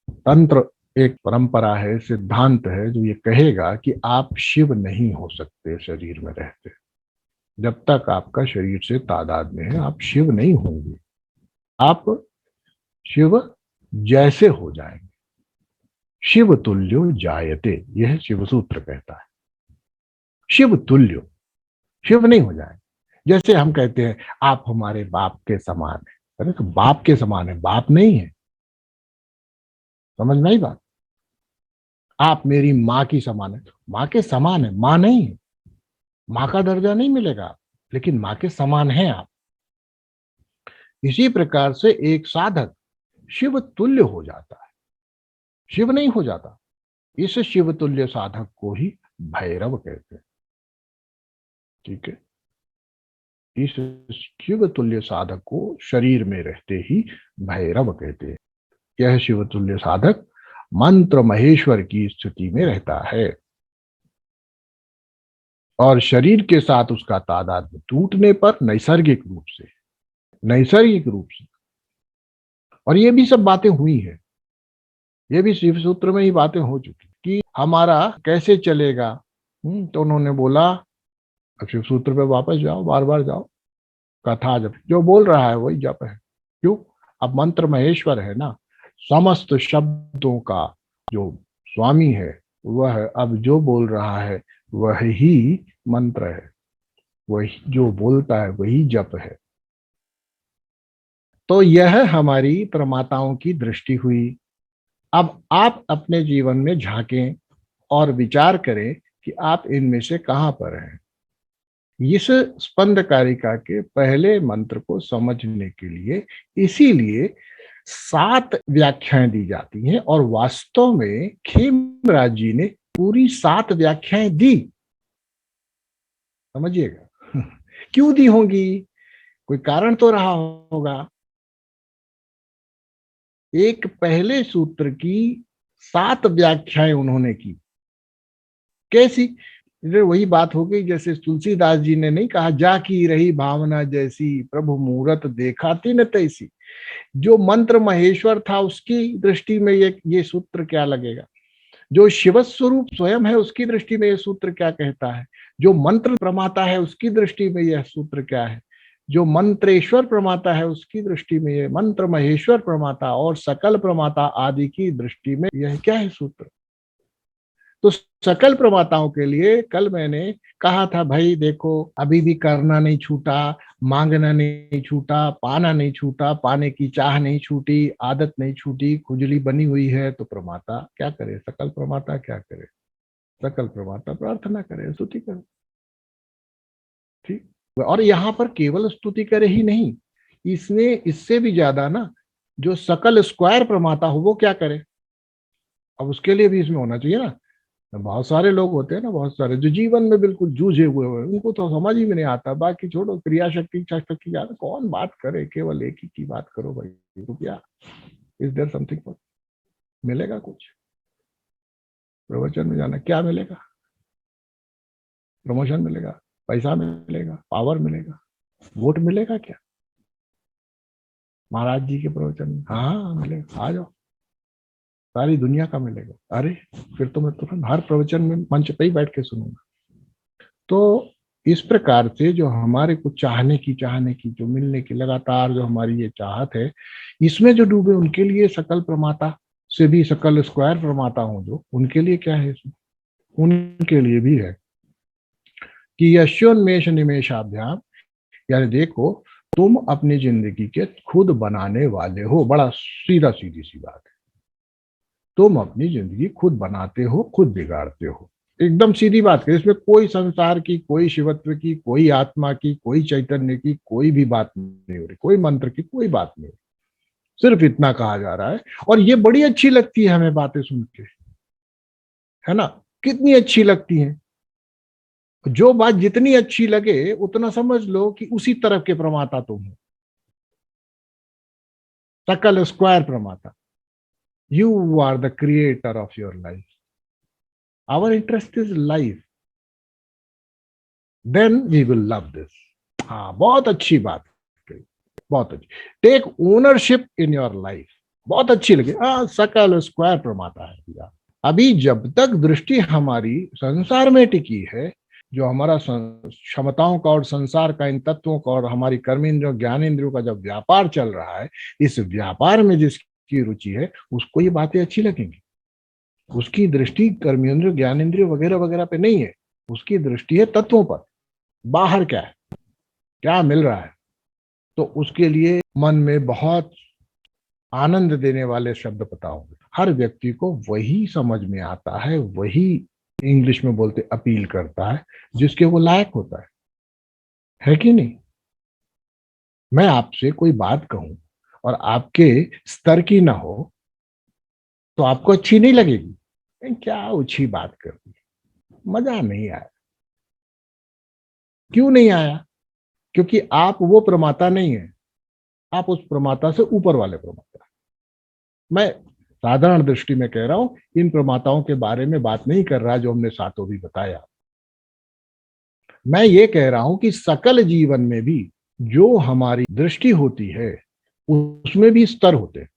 तंत्र एक परंपरा है, सिद्धांत है जो ये कहेगा कि आप शिव नहीं हो सकते शरीर में रहते। जब तक आपका शरीर से तादाद में है आप शिव नहीं होंगे। आप शिव जैसे हो जाएंगे। शिव तुल्यो जायते, यह शिव सूत्र कहता है। शिव तुल्यो, शिव नहीं हो जाएंगे। जैसे हम कहते हैं आप हमारे बाप के समान है। अरे तो बाप के समान है, बाप नहीं है। समझ नहीं बात? आप मेरी माँ की समान है। माँ के समान है, माँ नहीं है, माँ का दर्जा नहीं मिलेगा, लेकिन माँ के समान है आप। इसी प्रकार से एक साधक शिव तुल्य हो जाता है, शिव नहीं हो जाता। इस शिव तुल्य साधक को ही भैरव कहते हैं। ठीक है, इस शिव तुल्य साधक को शरीर में रहते ही भैरव कहते हैं। यह शिव तुल्य साधक मंत्र महेश्वर की स्थिति में रहता है, और शरीर के साथ उसका तादात्म्य टूटने पर नैसर्गिक रूप से, और ये भी सब बातें हुई है, ये भी शिव सूत्र में ही बातें हो चुकी कि हमारा कैसे चलेगा। तो उन्होंने बोला अब शिव सूत्र पे वापस जाओ, बार बार जाओ, कथा जप, जो बोल रहा है वही जप है। क्यों? अब मंत्र महेश्वर है ना, समस्त शब्दों का जो स्वामी है वह अब जो बोल रहा है वह ही मंत्र है, वही जो बोलता है वही जप है। तो यह हमारी प्रमाताओं की दृष्टि हुई। अब आप अपने जीवन में झांकें और विचार करें कि आप इनमें से कहां पर हैं। इस स्पंद कारिका के पहले मंत्र को समझने के लिए इसीलिए 7 व्याख्याएं दी जाती हैं, और वास्तव में खेमराज जी ने पूरी 7 व्याख्याएं दी। समझिएगा क्यों दी होंगी, कोई कारण तो रहा होगा। एक पहले सूत्र की 7 व्याख्याएं उन्होंने की। कैसी? ये वही बात हो गई जैसे तुलसीदास जी ने नहीं कहा, जा की रही भावना जैसी प्रभु मूरत देखा तिन तैसी। जो मंत्र महेश्वर था उसकी दृष्टि में ये सूत्र क्या लगेगा, जो शिव स्वरूप स्वयं है उसकी दृष्टि में यह सूत्र क्या कहता है, जो मंत्र प्रमाता है उसकी दृष्टि में यह सूत्र क्या है, जो मंत्रेश्वर प्रमाता है उसकी दृष्टि में यह मंत्र महेश्वर प्रमाता और सकल प्रमाता आदि की दृष्टि में यह क्या है सूत्र। तो सकल प्रमाताओं के लिए कल मैंने कहा था, भाई देखो अभी भी करना नहीं छूटा, मांगना नहीं छूटा, पाना नहीं छूटा, पाने की चाह नहीं छूटी, आदत नहीं छूटी, खुजली बनी हुई है, तो प्रमाता क्या करे, सकल प्रमाता क्या करे, सकल प्रमाता प्रार्थना करे, स्तुति करे। ठीक, और यहाँ पर केवल स्तुति करे ही नहीं, इसमें इससे भी ज्यादा ना, जो सकल स्क्वायर प्रमाता हो वो क्या करे। अब उसके लिए भी इसमें होना चाहिए ना। बहुत सारे लोग होते हैं ना, बहुत सारे जो जीवन में बिल्कुल जूझे हुए हुए, उनको तो समझ ही में नहीं आता। बाकी छोड़ो, क्रिया शक्ति इच्छा शक्ति ज्यादा कौन बात करे, केवल एक ही की बात करो भाई, रुपया इज देयर समथिंग, मिलेगा कुछ प्रवचन में जाना, क्या मिलेगा, प्रमोशन मिलेगा, पैसा मिलेगा, पावर मिलेगा, वोट मिलेगा क्या महाराज जी के प्रवचन में? हाँ मिलेगा, आ जाओ, सारी दुनिया का मिलेगा। अरे फिर तो मैं तुरंत हर प्रवचन में मंच पे ही बैठ के सुनूंगा। तो इस प्रकार से जो हमारे को चाहने की जो मिलने की लगातार जो हमारी ये चाहत है, इसमें जो डूबे उनके लिए सकल प्रमाता से भी सकल स्क्वायर प्रमाता हूं, जो उनके लिए क्या है इसमें, उनके लिए भी है कि यशोन्मेष निमेशाभ्याम, यानी देखो तुम अपनी जिंदगी के खुद बनाने वाले हो। बड़ा सीधी सी बात है, तुम अपनी जिंदगी खुद बनाते हो, खुद बिगाड़ते हो। एकदम सीधी बात है, इसमें कोई संसार की, कोई शिवत्व की, कोई आत्मा की, कोई चैतन्य की कोई भी बात नहीं हो रही, कोई मंत्र की कोई बात नहीं, सिर्फ इतना कहा जा रहा है। और ये बड़ी अच्छी लगती है हमें बातें सुन के, है ना, कितनी अच्छी लगती है। जो बात जितनी अच्छी लगे उतना समझ लो कि उसी तरफ के प्रमाता तुम हो, सकल स्क्वायर प्रमाता। You are the creator of your life, our interest is life, then we will love this. हाँ, बहुत अच्छी बात, बहुत अच्छी। Take ownership in your life, बहुत अच्छी लगी। हाँ, सकल स्क्वायर प्रमाता है भैया। अभी जब तक दृष्टि हमारी संसार में टिकी है, जो हमारा क्षमताओं का और संसार का, इन तत्वों का और हमारी कर्मेंद्रियों ज्ञानेंद्रियों का जब व्यापार चल रहा है, इस व्यापार में जिसकी रुचि है उसको ये बातें अच्छी लगेंगी। उसकी दृष्टि कर्मेंद्रियों ज्ञानेंद्रियों वगैरह वगैरह पे नहीं है, उसकी दृष्टि है तत्वों पर, बाहर क्या है, क्या मिल रहा है। तो उसके लिए मन में बहुत आनंद देने वाले शब्द बताऊंगे। हर व्यक्ति को वही समझ में आता है, वही इंग्लिश में बोलते अपील करता है जिसके वो लायक होता है कि नहीं? मैं आपसे कोई बात कहूं और आपके स्तर की ना हो तो आपको अच्छी नहीं लगेगी। क्या ऊंची बात कर दी, मजा नहीं आया। क्यों नहीं आया? क्योंकि आप वो प्रमाता नहीं है, आप उस प्रमाता से ऊपर वाले प्रमाता। मैं साधारण दृष्टि में कह रहा हूं, इन प्रमाताओं के बारे में बात नहीं कर रहा जो हमने सातों भी बताया। मैं ये कह रहा हूं कि सकल जीवन में भी जो हमारी दृष्टि होती है उसमें भी स्तर होते हैं,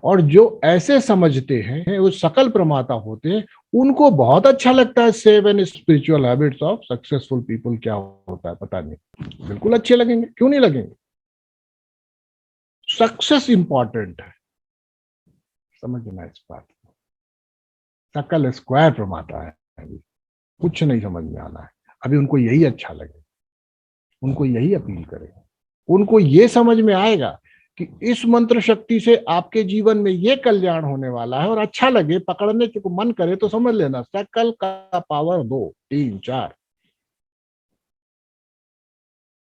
और जो ऐसे समझते हैं वो सकल प्रमाता होते हैं। उनको बहुत अच्छा लगता है 7 spiritual habits of successful people क्या होता है पता नहीं, बिल्कुल अच्छे लगेंगे, क्यों नहीं लगेंगे? सक्सेस इंपॉर्टेंट है, समझना इस बात को। सकल स्क्वायर प्रमाता है, अभी कुछ नहीं समझ में आना है, अभी उनको यही अच्छा लगे, उनको यही अपील करेगा, उनको ये समझ में आएगा कि इस मंत्र शक्ति से आपके जीवन में ये कल्याण होने वाला है, और अच्छा लगे, पकड़ने को मन करे तो समझ लेना सकल का पावर 2 3 4।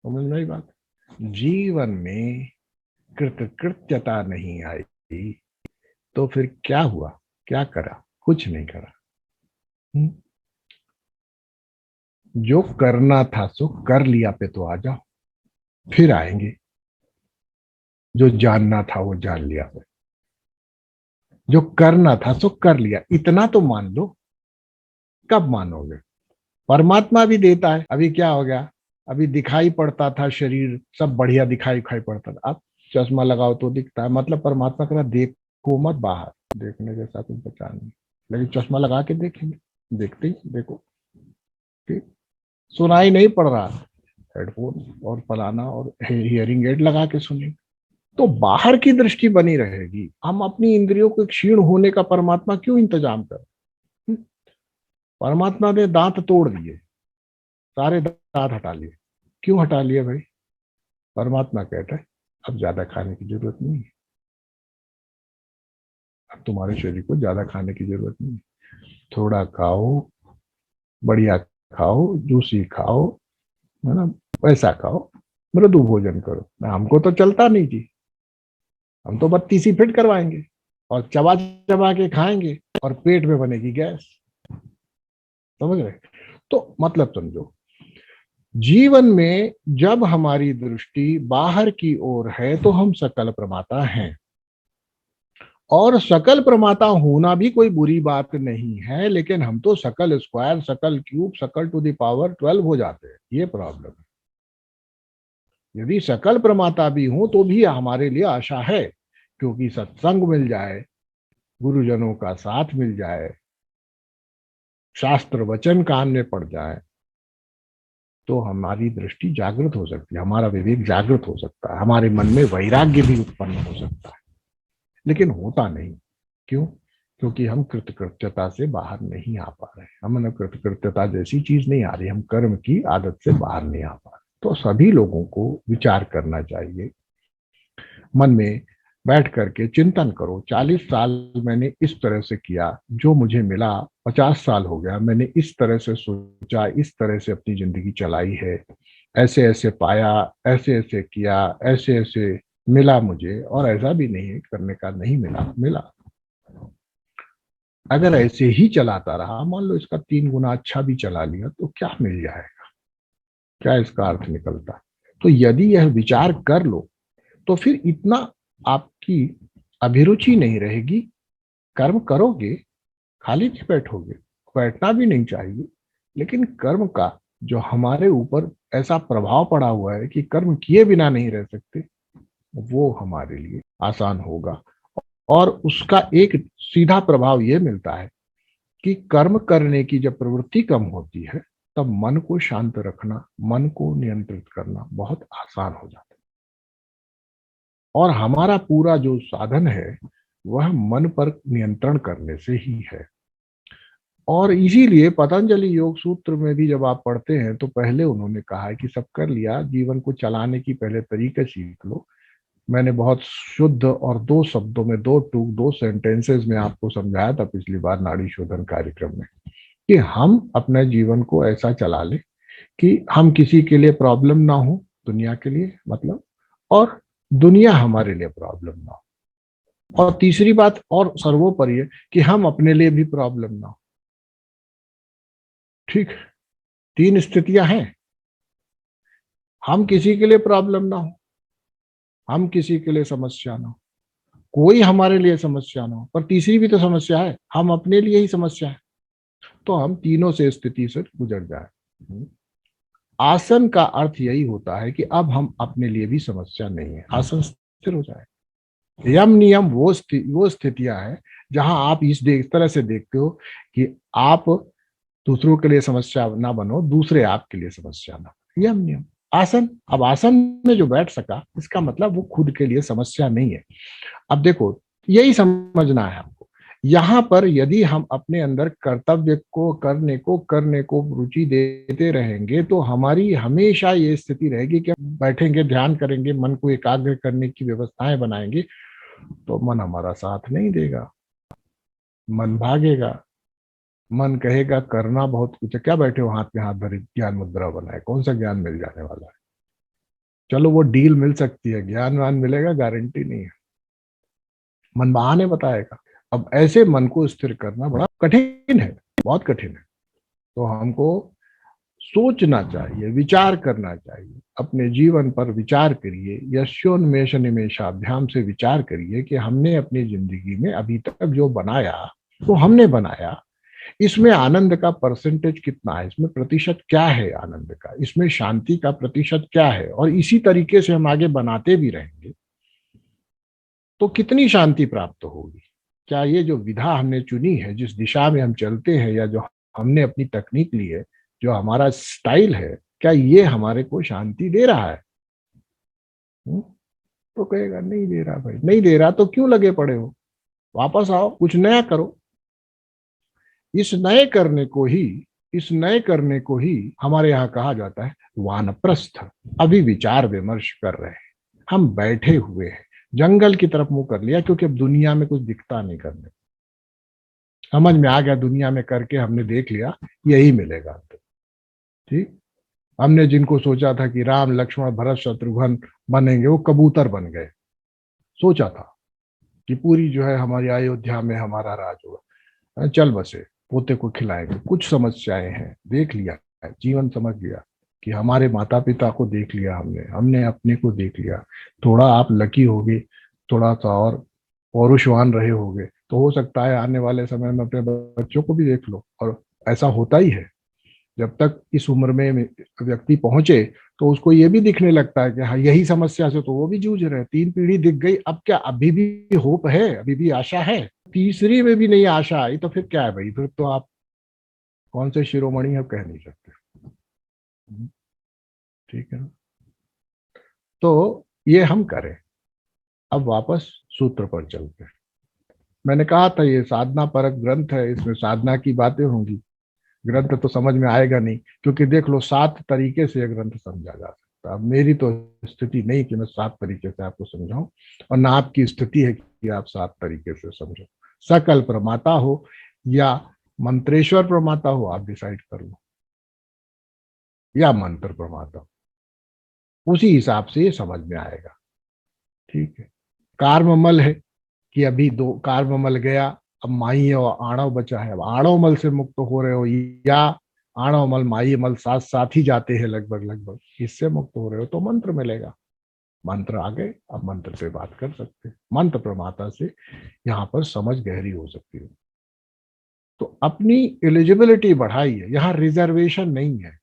समझ में आई बात? जीवन में कृतकृत्यता नहीं आई तो फिर क्या हुआ? क्या करा? कुछ नहीं करा। हुँ? जो करना था सो कर लिया पे तो आ जाओ, फिर आएंगे। जो जानना था वो जान लिया पे, जो करना था सो कर लिया, इतना तो मान लो। कब मानोगे? परमात्मा भी देता है। अभी क्या हो गया, अभी दिखाई पड़ता था शरीर सब बढ़िया, दिखाई दिखाई पड़ता था, अब चश्मा लगाओ तो दिखता है। मतलब परमात्मा कह रहा देखो मत बाहर, देखने जैसा कुछ बचा नहीं, लेकिन चश्मा लगा के देखेंगे, देखते ही देखो। ठीक, सुनाई नहीं पड़ रहा, हेडफोन और फलाना और हियरिंग एड लगा के सुनेंगे, तो बाहर की दृष्टि बनी रहेगी। हम अपनी इंद्रियों को क्षीण होने का परमात्मा क्यों इंतजाम कर? परमात्मा ने दांत तोड़ दिए, सारे दांत हटा लिए। क्यों हटा लिए भाई? परमात्मा कहता है अब ज्यादा खाने की जरूरत नहीं है, अब तुम्हारे शरीर को ज्यादा खाने की जरूरत नहीं है, थोड़ा खाओ, बढ़िया खाओ, जूसी खाओ, है ना, वैसा खाओ, मृदु भोजन करो। हमको तो चलता नहीं जी, हम तो 32 फिट करवाएंगे और चबा चबा के खाएंगे और पेट में बनेगी गैस। समझ रहे? तो मतलब समझो, जीवन में जब हमारी दृष्टि बाहर की ओर है तो हम सकल प्रमाता हैं, और सकल प्रमाता होना भी कोई बुरी बात नहीं है, लेकिन हम तो सकल स्क्वायर, सकल क्यूब, सकल टू द पावर 12 हो जाते हैं, ये प्रॉब्लम है। यदि सकल प्रमाता भी हो तो भी हमारे लिए आशा है, क्योंकि सत्संग मिल जाए, गुरुजनों का साथ मिल जाए, शास्त्र वचन कान में पड़ जाए, तो हमारी दृष्टि जागृत हो सकती है, हमारा विवेक जागृत हो सकता है, हमारे मन में वैराग्य भी उत्पन्न हो सकता है। लेकिन होता नहीं। क्यों? क्योंकि हम कृतकृत्यता से बाहर नहीं आ पा रहे, हम कृतकृत्यता जैसी चीज नहीं आ रही, हम कर्म की आदत से बाहर नहीं आ पा रहे। तो सभी लोगों को विचार करना चाहिए, मन में बैठ करके चिंतन करो, 40 साल मैंने इस तरह से किया, जो मुझे मिला, 50 साल हो गया मैंने इस तरह से सोचा, इस तरह से अपनी जिंदगी चलाई है, ऐसे ऐसे पाया, ऐसे ऐसे किया, ऐसे ऐसे मिला मुझे, और ऐसा भी नहीं है करने का नहीं मिला, मिला। अगर ऐसे ही चलाता रहा, मान लो इसका 3 गुना अच्छा भी चला लिया, तो क्या मिल जाएगा? क्या इसका अर्थ निकलता है? तो यदि यह विचार कर लो तो फिर इतना आपकी अभिरुचि नहीं रहेगी, कर्म करोगे, खाली नहीं बैठोगे, बैठना भी नहीं चाहिए, लेकिन कर्म का जो हमारे ऊपर ऐसा प्रभाव पड़ा हुआ है कि कर्म किए बिना नहीं रह सकते, वो हमारे लिए आसान होगा। और उसका एक सीधा प्रभाव ये मिलता है कि कर्म करने की जब प्रवृत्ति कम होती है, तब मन को शांत रखना, मन को नियंत्रित करना बहुत आसान हो जाता है। और हमारा पूरा जो साधन है वह मन पर नियंत्रण करने से ही है। और इसीलिए पतंजलि योग सूत्र में भी जब आप पढ़ते हैं तो पहले उन्होंने कहा है कि सब कर लिया, जीवन को चलाने की पहले तरीके सीख लो, मैंने बहुत शुद्ध और दो शब्दों में, दो टूक, दो सेंटेंसेस में आपको समझाया था पिछली बार नाड़ी शोधन कार्यक्रम में, कि हम अपने जीवन को ऐसा चला लें कि हम किसी के लिए प्रॉब्लम ना हो, दुनिया के लिए मतलब, और दुनिया हमारे लिए प्रॉब्लम ना हो। और तीसरी बात और सर्वोपरि है कि हम अपने लिए भी प्रॉब्लम ना हो। ठीक, तीन स्थितियां हैं। हम किसी के लिए प्रॉब्लम ना हो, हम किसी के लिए समस्या ना हो, कोई हमारे लिए समस्या ना हो, पर तीसरी भी तो समस्या है, हम अपने लिए ही समस्या है। तो हम तीनों से स्थिति से गुजर जाए। आसन का अर्थ यही होता है कि अब हम अपने लिए भी समस्या नहीं है, आसन स्थिर हो जाए। यम नियम वो स्थितियां हैं जहां आप इस तरह से देखते हो कि आप दूसरों के लिए समस्या ना बनो, दूसरे आपके लिए समस्या ना बनो। यम नियम। आसन, अब आसन में जो बैठ सका इसका मतलब वो खुद के लिए समस्या नहीं है। अब देखो, यही समझना है हमको। यहाँ पर यदि हम अपने अंदर कर्तव्य को करने को रुचि देते रहेंगे तो हमारी हमेशा ये स्थिति रहेगी कि हम बैठेंगे, ध्यान करेंगे, मन को एकाग्र करने की व्यवस्थाएं बनाएंगे, तो मन हमारा साथ नहीं देगा, मन भागेगा, मन कहेगा करना बहुत कुछ है, क्या बैठे हो हाथ में हाथ धरे ज्ञान मुद्रा बनाए, कौन सा ज्ञान मिल जाने वाला है। चलो वो डील मिल सकती है, ज्ञान वान मिलेगा गारंटी नहीं है, मन बहाने बताएगा। अब ऐसे मन को स्थिर करना बड़ा कठिन है, बहुत कठिन है। तो हमको सोचना चाहिए, विचार करना चाहिए, अपने जीवन पर विचार करिए, यस्योन्मेष निमेषाभ्याम से विचार करिए कि हमने अपनी जिंदगी में अभी तक जो बनाया वो हमने बनाया, इसमें आनंद का परसेंटेज कितना है, इसमें प्रतिशत क्या है आनंद का, इसमें शांति का प्रतिशत क्या है, और इसी तरीके से हम आगे बनाते भी रहेंगे तो कितनी शांति प्राप्त होगी। क्या ये जो विधा हमने चुनी है, जिस दिशा में हम चलते हैं, या जो हमने अपनी तकनीक ली है, जो हमारा स्टाइल है, क्या ये हमारे को शांति दे रहा है? तो कहेगा नहीं दे रहा भाई, नहीं दे रहा तो क्यों लगे पड़े हो, वापस आओ, कुछ नया करो। इस नए करने को ही हमारे यहाँ कहा जाता है वानप्रस्थ। अभी विचार विमर्श कर रहे हैं, हम बैठे हुए हैं, जंगल की तरफ मुंह कर लिया, क्योंकि अब दुनिया में कुछ दिखता नहीं करने, समझ में आ गया, दुनिया में करके हमने देख लिया यही मिलेगा। तो ठीक, हमने जिनको सोचा था कि राम लक्ष्मण भरत शत्रुघ्न बनेंगे, वो कबूतर बन गए। सोचा था कि पूरी जो है हमारी अयोध्या में हमारा राज होगा, चल बसे, पोते को खिलाएंगे। कुछ समस्याएं हैं, देख लिया है, जीवन समझ लिया कि हमारे माता पिता को देख लिया, हमने अपने को देख लिया। थोड़ा आप लकी होगे, थोड़ा सा और पौरुषवान रहे होगे, तो हो सकता है आने वाले समय में अपने बच्चों को भी देख लो। और ऐसा होता ही है, जब तक इस उम्र में व्यक्ति पहुंचे तो उसको ये भी दिखने लगता है कि हाँ यही समस्या से तो वो भी जूझ रहे हैं, 3 पीढ़ी दिख गई, अब क्या अभी भी होप है, अभी भी आशा है, तीसरी में भी नहीं आशा आई तो फिर क्या है भाई, फिर तो आप कौन से शिरोमणि अब कह नहीं सकते। ठीक है ना? तो ये हम करें। अब वापस सूत्र पर चलते हैं। मैंने कहा था ये साधना परक ग्रंथ है, इसमें साधना की बातें होंगी, ग्रंथ तो समझ में आएगा नहीं, क्योंकि देख लो 7 तरीके से यह ग्रंथ समझा जा सकता है। अब मेरी तो स्थिति नहीं कि मैं 7 तरीके से आपको समझाऊं, और ना आपकी स्थिति है कि आप 7 तरीके से समझो। सकल प्रमाता हो या मंत्रेश्वर प्रमाता हो, आप डिसाइड कर लो, या मंत्र प्रमाता हो, उसी हिसाब से ये समझ में आएगा। ठीक है, कार्ममल है कि अभी 2 कार्ममल गया, अब माई और आणव बचा है, अब आणव मल से मुक्त हो रहे हो, या आणव मल माई मल साथ साथ ही जाते हैं लगभग लगभग, इससे मुक्त हो रहे हो तो मंत्र मिलेगा। मंत्र आ गए, अब मंत्र से बात कर सकते हैं, मंत्र प्रमाता से यहाँ पर समझ गहरी हो सकती है। तो अपनी एलिजिबिलिटी बढ़ाइए, यहाँ रिजर्वेशन नहीं है,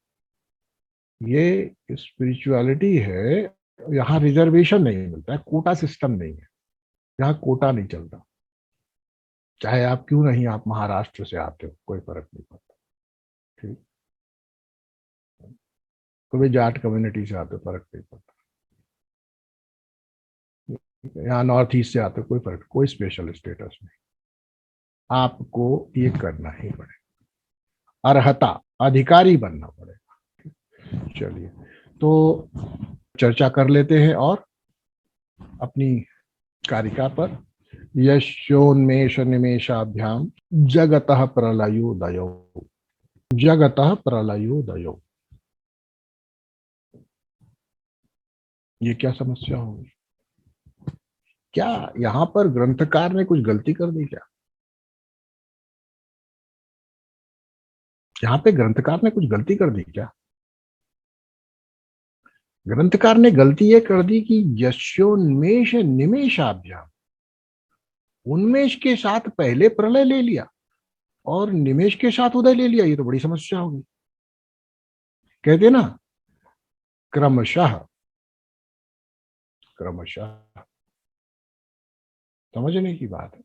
ये स्पिरिचुअलिटी है, यहाँ रिजर्वेशन नहीं मिलता है, कोटा सिस्टम नहीं है, यहाँ कोटा नहीं चलता। चाहे आप क्यों नहीं, आप महाराष्ट्र से आते हो, कोई फर्क नहीं पड़ता। ठीक, कभी जाट कम्युनिटी से आते हो, फर्क नहीं पड़ता। यहाँ नॉर्थ ईस्ट से आते हो, कोई फर्क, कोई स्पेशल स्टेटस नहीं, आपको ये करना ही पड़ेगा, अर्हता, अधिकारी बनना पड़ेगा। चलिए, तो चर्चा कर लेते हैं और अपनी कारिका पर, यस्योन्मेष निमेषाभ्याम जगतः प्रलयोदयो, जगतः प्रलयोदयो। ये क्या समस्या होगी? क्या यहां पर ग्रंथकार ने कुछ गलती कर दी क्या? यहां पे ग्रंथकार ने कुछ गलती कर दी क्या? ग्रंथकार ने गलती ये कर दी कि यस्योन्मेष निमेषाभ्याम, उन्मेष के साथ पहले प्रलय ले लिया और निमेष के साथ उदय ले लिया। ये तो बड़ी समस्या होगी। कहते ना, क्रमशः, क्रमशः, समझने की बात है।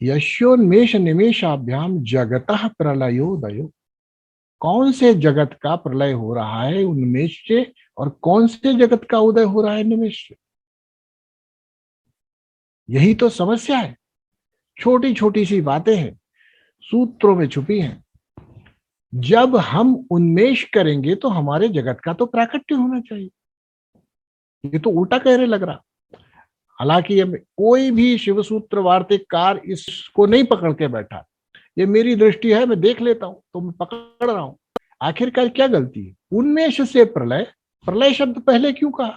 यस्योन्मेष निमेषाभ्याम जगतः प्रलयोदयो, कौन से जगत का प्रलय हो रहा है उन्मेष से, और कौन से जगत का उदय हो रहा है निमेष से? यही तो समस्या है। छोटी छोटी सी बातें हैं, सूत्रों में छुपी हैं। जब हम उन्मेष करेंगे तो हमारे जगत का तो प्राकट्य होना चाहिए। ये तो उल्टा कह रहे लग रहा। हालांकि ये कोई भी शिव सूत्र वार्तिककार इसको नहीं पकड़ के बैठा। ये मेरी दृष्टि है, मैं देख लेता हूं तो मैं पकड़ रहा हूं। आखिरकार क्या गलती है? उन्मेष से प्रलय, प्रलय शब्द पहले क्यों कहा?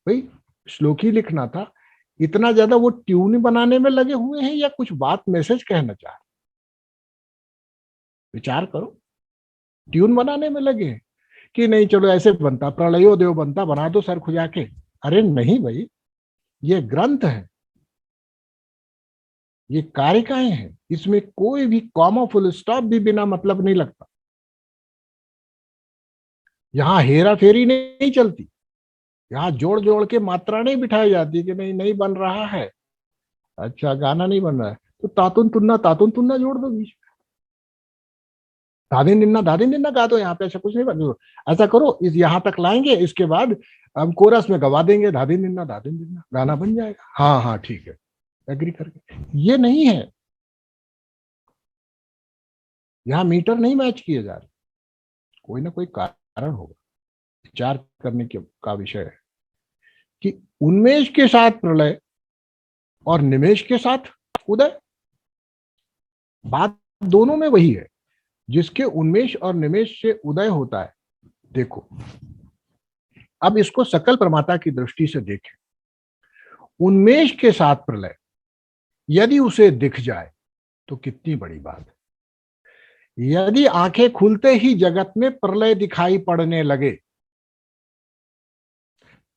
भाई श्लोक ही लिखना था। इतना ज्यादा वो ट्यून बनाने में लगे हुए हैं या कुछ बात मैसेज कहना चाह रहे? विचार करो। ट्यून बनाने में लगे हैं कि नहीं चलो ऐसे बनता, प्रलयोदय बनता, बना दो सर खुजा के। अरे नहीं भाई, ये ग्रंथ है, ये कारिकाएं हैं, इसमें कोई भी कॉमा फुल स्टॉप भी बिना मतलब नहीं लगता। यहां हेरा फेरी नहीं चलती। यहाँ जोड़ जोड़ के मात्रा नहीं बिठाई जाती कि नहीं नहीं बन रहा है, अच्छा गाना नहीं बन रहा है तो तातुन तुन्ना जोड़ दो बीच में। दादिन निन्ना गा दो। यहाँ पे ऐसा कुछ नहीं बन। ऐसा करो, इस यहाँ तक लाएंगे, इसके बाद हम कोरस में गवा देंगे दादिन निन्ना, गाना बन जाएगा। हाँ हाँ ठीक है, एग्री करके। ये नहीं है, यहाँ मीटर नहीं मैच किए जा रहे। कोई ना कोई कारण होगा, विचार करने के का विषय है कि उन्मेष के साथ प्रलय और निमेष के साथ उदय, बात दोनों में वही है। जिसके उन्मेष और निमेष से उदय होता है। देखो अब इसको सकल प्रमाता की दृष्टि से देखें। उन्मेष के साथ प्रलय यदि उसे दिख जाए तो कितनी बड़ी बात है। यदि आंखें खुलते ही जगत में प्रलय दिखाई पड़ने लगे,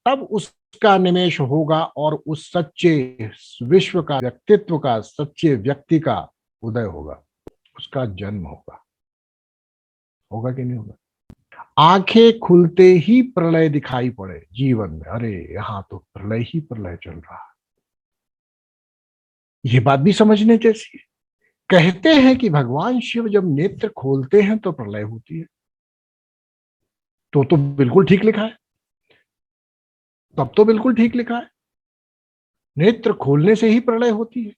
तब उसका निमेष होगा और उस सच्चे विश्व का, व्यक्तित्व का, सच्चे व्यक्ति का उदय होगा, उसका जन्म होगा। होगा कि नहीं होगा? आंखें खुलते ही प्रलय दिखाई पड़े जीवन में, अरे यहां तो प्रलय ही प्रलय चल रहा है। ये बात भी समझने जैसी है। कहते हैं कि भगवान शिव जब नेत्र खोलते हैं तो प्रलय होती है, तो बिल्कुल ठीक लिखा है। तब तो बिल्कुल ठीक लिखा है, नेत्र खोलने से ही प्रलय होती है।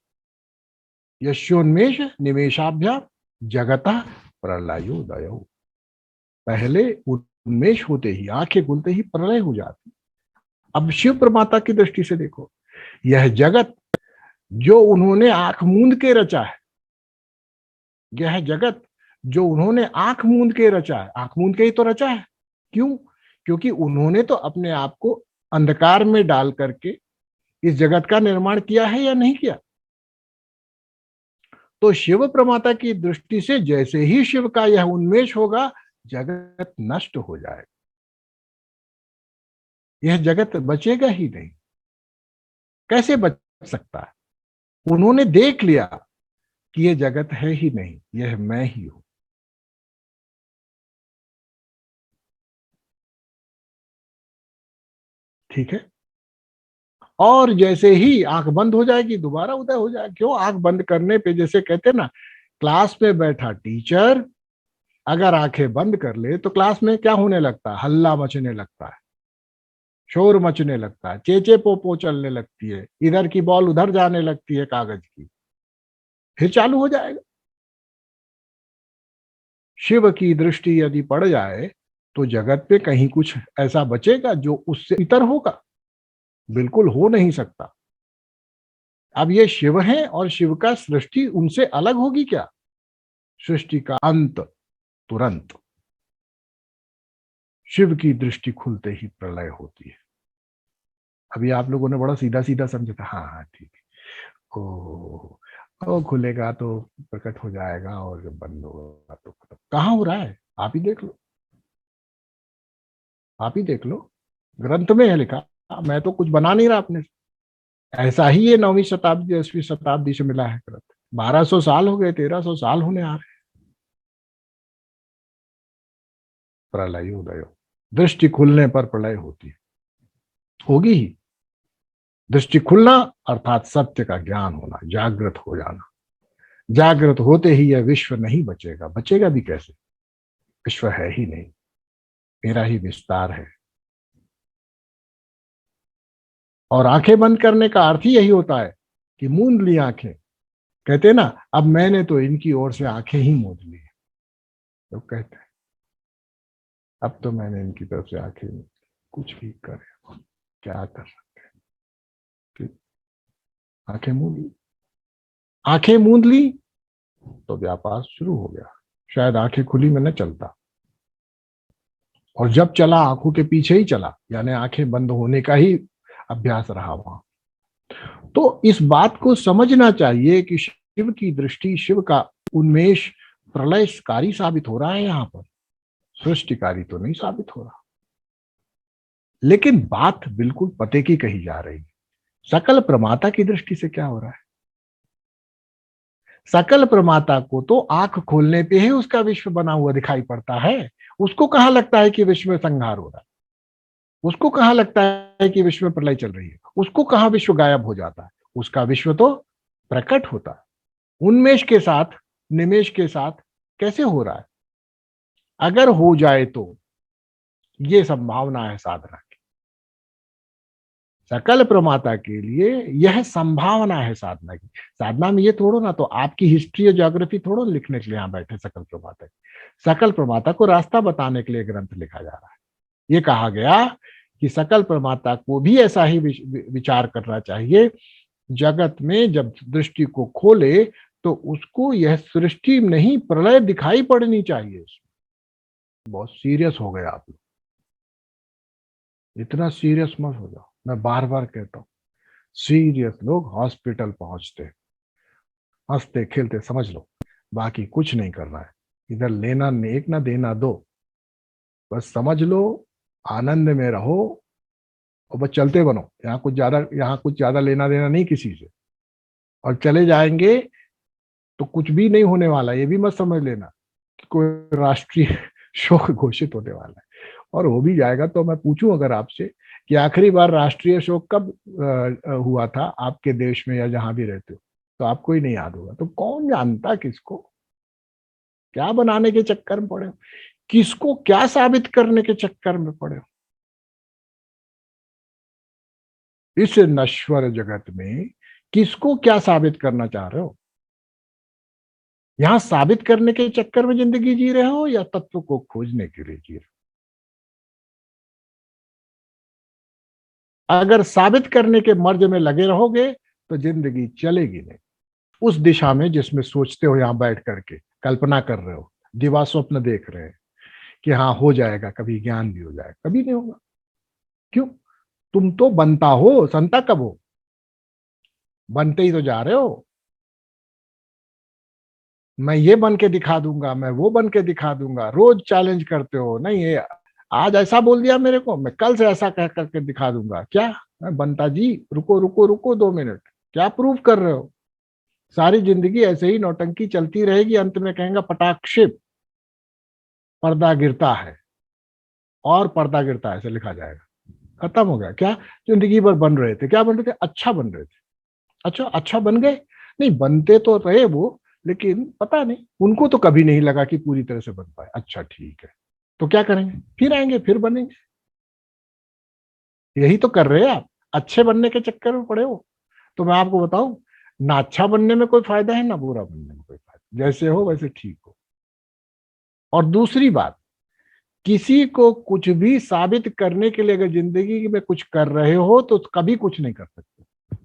यस्योन्मेष निमेषाभ्याम जगतः प्रलयोदयो, पहले उन्मेष होते ही, आंखें खुलते ही प्रलय हो जाती। अब शिव प्रमाता की दृष्टि से देखो, यह जगत जो उन्होंने आंख मूंद के रचा है, यह जगत जो उन्होंने आंख मूंद के रचा है, आंख मूंद के ही तो रचा है। क्यों? क्योंकि उन्होंने तो अपने आप को अंधकार में डाल करके इस जगत का निर्माण किया है या नहीं किया? तो शिव प्रमाता की दृष्टि से जैसे ही शिव का यह उन्मेष होगा, जगत नष्ट हो जाएगा, यह जगत बचेगा ही नहीं। कैसे बच सकता है? उन्होंने देख लिया कि यह जगत है ही नहीं, यह मैं ही हूं। ठीक है। और जैसे ही आंख बंद हो जाएगी दोबारा उदय हो जाएगा। क्यों? आंख बंद करने पे, जैसे कहते ना, क्लास में बैठा टीचर अगर आंखें बंद कर ले तो क्लास में क्या होने लगता है? हल्ला मचने लगता है, शोर मचने लगता है, चेचे पोपो चलने लगती है, इधर की बॉल उधर जाने लगती है कागज की, फिर चालू हो जाएगा। शिव की दृष्टि यदि पड़ जाए तो जगत पे कहीं कुछ ऐसा बचेगा जो उससे इतर होगा? बिल्कुल हो नहीं सकता। अब ये शिव है और शिव का सृष्टि उनसे अलग होगी क्या? सृष्टि का अंत तुरंत, शिव की दृष्टि खुलते ही प्रलय होती है। अभी आप लोगों ने बड़ा सीधा सीधा समझा था, हाँ हाँ ठीक है, ओ खुलेगा तो प्रकट हो जाएगा और जब बंद होगा तो खत्म। कहाँ हो रहा है? आप ही देख लो, आप ही देख लो, ग्रंथ में है लिखा। मैं तो कुछ बना नहीं रहा अपने से। ऐसा ही ये 9वीं शताब्दी 10वीं शताब्दी से मिला है ग्रंथ। 1200 साल हो गए, 1300 साल होने आ रहे। प्रलय उदय, दृष्टि खुलने पर प्रलय होती है, होगी ही। दृष्टि खुलना अर्थात सत्य का ज्ञान होना, जागृत हो जाना। जागृत होते ही यह विश्व नहीं बचेगा, बचेगा भी कैसे? विश्व है ही नहीं, मेरा ही विस्तार है। और आंखें बंद करने का अर्थ ही यही होता है कि मूंद ली आंखें। कहते हैं ना, अब मैंने तो इनकी ओर से आंखें ही मूंद ली। लोग कहते हैं अब तो मैंने इनकी तरफ से आंखें मूंद ली। कुछ भी करे, क्या कर सकते हैं? आंखें मूंद ली, आंखें मूंद ली तो व्यापार शुरू हो गया। शायद आंखें खुली में न चलता, और जब चला आंखों के पीछे ही चला, यानी आंखें बंद होने का ही अभ्यास रहा वहां। तो इस बात को समझना चाहिए कि शिव की दृष्टि, शिव का उन्मेष प्रलयकारी साबित हो रहा है यहां पर, सृष्टिकारी तो नहीं साबित हो रहा। लेकिन बात बिल्कुल पते की कही जा रही है। सकल प्रमाता की दृष्टि से क्या हो रहा है? सकल प्रमाता को तो आंख खोलने पे ही उसका विश्व बना हुआ दिखाई पड़ता है। उसको कहां लगता है कि विश्व में संहार हो रहा है? उसको कहां लगता है कि विश्व में प्रलय चल रही है? उसको कहां विश्व गायब हो जाता है? उसका विश्व तो प्रकट होता है उन्मेष के साथ, निमेष के साथ। कैसे हो रहा है? अगर हो जाए तो ये संभावना है साधना की। सकल प्रमाता के लिए यह संभावना है साधना की। साधना में ये थोड़ो ना तो आपकी हिस्ट्री और ज्योग्राफी थोड़ो लिखने के लिए यहां बैठे सकल प्रमाता की। सकल प्रमाता को रास्ता बताने के लिए ग्रंथ लिखा जा रहा है। ये कहा गया कि सकल प्रमाता को भी ऐसा ही विचार करना चाहिए। जगत में जब दृष्टि को खोले तो उसको यह सृष्टि नहीं प्रलय दिखाई पड़नी चाहिए। बहुत सीरियस हो गए आप लोग, इतना सीरियस मत हो जाओ। मैं बार बार कहता हूं, सीरियस लोग हॉस्पिटल पहुंचते, हंसते खेलते समझ लो, बाकी कुछ नहीं करना है। इधर लेना एक ना देना दो, बस समझ लो, आनंद में रहो और बस चलते बनो। यहाँ कुछ ज्यादा लेना देना नहीं किसी से। और चले जाएंगे तो कुछ भी नहीं होने वाला, ये भी मत समझ लेना कि कोई राष्ट्रीय शोक घोषित होने वाला है। और हो भी जाएगा तो मैं पूछूं अगर आपसे कि आखिरी बार राष्ट्रीय शोक कब हुआ था आपके देश में या जहां भी रहते हो, तो आपको ही नहीं याद होगा। तो कौन जानता किसको क्या बनाने के चक्कर में पड़े हो, किसको क्या साबित करने के चक्कर में पड़े हो। इस नश्वर जगत में किसको क्या साबित करना चाह रहे हो? यहां साबित करने के चक्कर में जिंदगी जी रहे हो या तत्व को खोजने के लिए जी रहे हो? अगर साबित करने के मर्ज में लगे रहोगे तो जिंदगी चलेगी नहीं उस दिशा में जिसमें सोचते हो, यहां बैठ करके कल्पना कर रहे हो, दिवा स्वप्न देख रहे हैं कि हाँ हो जाएगा, कभी ज्ञान भी हो जाएगा। कभी नहीं होगा। क्यों? तुम तो बनता हो, संता कब हो? बनते ही तो जा रहे हो। मैं ये बन के दिखा दूंगा, मैं वो बन के दिखा दूंगा, रोज चैलेंज करते हो। नहीं, ये आज ऐसा बोल दिया मेरे को, मैं कल से ऐसा कह करके दिखा दूंगा। क्या? मैं बनता जी, रुको रुको रुको 2 मिनट। क्या प्रूव कर रहे हो? सारी जिंदगी ऐसे ही नौटंकी चलती रहेगी, अंत में कहेंगे पटाक्षेप पर्दा गिरता है, और पर्दा गिरता है ऐसे लिखा जाएगा। खत्म हो गया। क्या जिंदगी भर बन रहे थे? क्या बन रहे थे? अच्छा बन रहे थे। अच्छा अच्छा बन गए? नहीं, बनते तो रहे वो, लेकिन पता नहीं, उनको तो कभी नहीं लगा कि पूरी तरह से बन पाए। अच्छा ठीक है, तो क्या करेंगे? फिर आएंगे, फिर बनेंगे। यही तो कर रहे हैं आप, अच्छे बनने के चक्कर में पड़े हो। तो मैं आपको बताऊं, ना अच्छा बनने में कोई फायदा है, ना बुरा बनने में कोई फायदा। जैसे हो वैसे ठीक हो। और दूसरी बात, किसी को कुछ भी साबित करने के लिए अगर जिंदगी में कुछ कर रहे हो तो कभी कुछ नहीं कर सकते।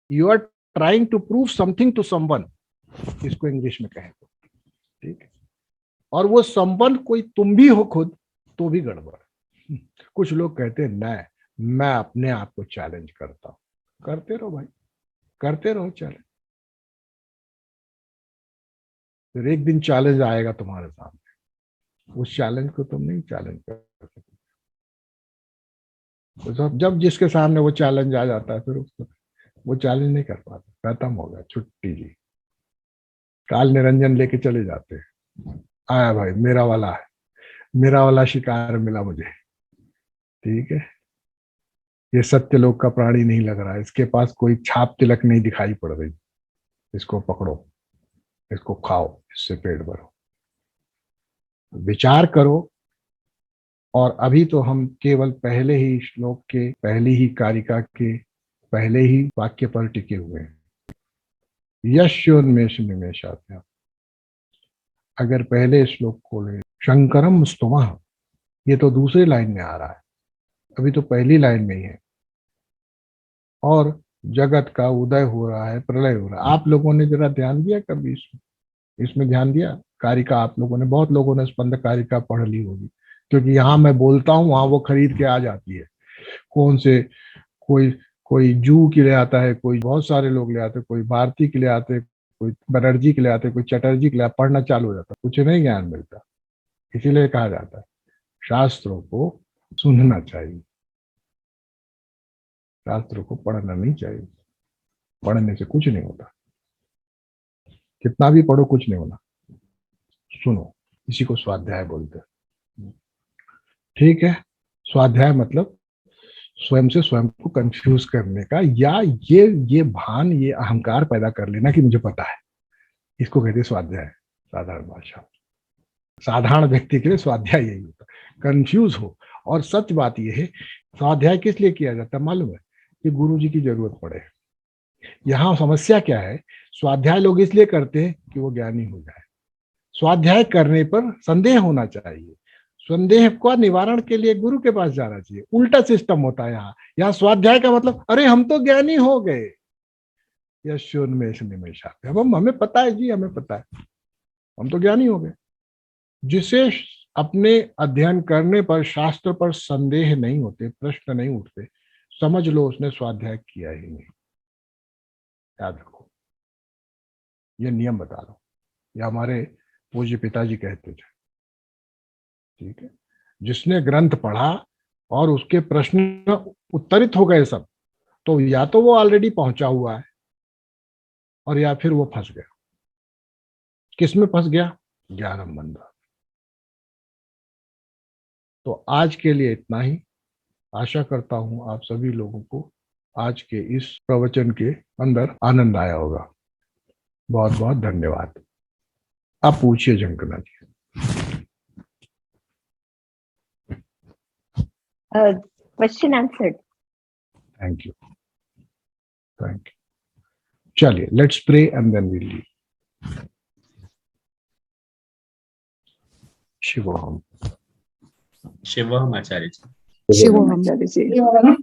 You are trying to prove something to someone, इसको इंग्लिश में कहें तो, ठीक है। और वो समवन कोई तुम भी हो खुद तो भी गड़बड़ है। कुछ लोग कहते हैं नहीं, मैं अपने आप को चैलेंज करता हूं। करते रहो भाई, करते रहो चैलेंज, फिर एक दिन चैलेंज आएगा तुम्हारे सामने, उस चैलेंज को तुम नहीं चैलेंज कर सकते। तो जब जिसके सामने वो चैलेंज आ जाता है फिर उसको वो चैलेंज नहीं कर पाता, खत्म हो गया, छुट्टी जी, काल निरंजन लेके चले जाते हैं। आया भाई मेरा वाला है, मेरा वाला शिकार मिला मुझे, ठीक है। ये सत्यलोक का प्राणी नहीं लग रहा है, इसके पास कोई छाप तिलक नहीं दिखाई पड़ रही, इसको पकड़ो, इसको खाओ, इससे पेट भरो, विचार करो। और अभी तो हम केवल पहले ही श्लोक के, पहली ही कारिका के पहले ही वाक्य पर टिके हुए हैं, यश्योन्मेष निमेषाभ्याम। अगर पहले श्लोक को ले, शंकरम स्तुमः, ये तो दूसरी लाइन में आ रहा है, अभी तो पहली लाइन में ही है। और जगत का उदय हो रहा है, प्रलय हो रहा है। आप लोगों ने जरा ध्यान दिया कभी इसमें ध्यान दिया? कारिका आप लोगों ने, बहुत लोगों ने स्पंद कारिका पढ़ ली होगी, क्योंकि यहाँ मैं बोलता हूँ वहां वो खरीद के आ जाती है। कौन से, कोई कोई जू के लिए आता है, कोई बहुत सारे लोग ले आते, कोई भारती के लिए आते, कोई बनर्जी के लिए आते, कोई चटर्जी के लिए, पढ़ना चालू हो जाता, कुछ नहीं ज्ञान मिलता। इसीलिए कहा जाता है शास्त्रों को सुनना चाहिए, शास्त्रों को पढ़ना नहीं चाहिए। पढ़ने से कुछ नहीं होता, कितना भी पढ़ो कुछ नहीं होना, सुनो, इसी को स्वाध्याय बोलते हैं, ठीक है। स्वाध्याय मतलब स्वयं से स्वयं को कंफ्यूज करने का, या ये भान, ये अहंकार पैदा कर लेना कि मुझे पता है, इसको कहते हैं स्वाध्याय। साधारण भाषा, साधारण व्यक्ति के लिए स्वाध्याय यही होता है, कंफ्यूज हो। और सच बात यह है, स्वाध्याय किस लिए किया जाता है मालूम है? कि गुरु जी की जरूरत पड़े। यहाँ समस्या क्या है, स्वाध्याय लोग इसलिए करते हैं कि वो ज्ञानी हो जाए। स्वाध्याय करने पर संदेह होना चाहिए, संदेह का निवारण के लिए गुरु के पास जाना चाहिए। उल्टा सिस्टम होता है यहाँ स्वाध्याय का मतलब, अरे हम तो ज्ञानी हो गए, यशोन्मेष निमेषा, अब हमें पता है जी, हमें पता है, हम तो ज्ञानी हो गए। जिसे अपने अध्ययन करने पर, शास्त्र पर संदेह नहीं होते, प्रश्न नहीं उठते, समझ लो उसने स्वाध्याय किया ही नहीं। याद रखो, ये नियम बता रहा हूं, ये हमारे पूज्य पिताजी कहते थे, ठीक है। जिसने ग्रंथ पढ़ा और उसके प्रश्न उत्तरित हो गए सब, तो या तो वो ऑलरेडी पहुंचा हुआ है, और या फिर वो फंस गया। किसमें फंस गया? ज्ञानम बंधा। तो आज के लिए इतना ही। आशा करता हूं आप सभी लोगों को आज के इस प्रवचन के अंदर आनंद आया होगा। बहुत बहुत धन्यवाद। आप पूछिए Jhankana ji. Question answered. Thank you, thank you. चलिए, let's pray and then we leave. Shivoham. Shivoham Acharya ji. शिवोहम।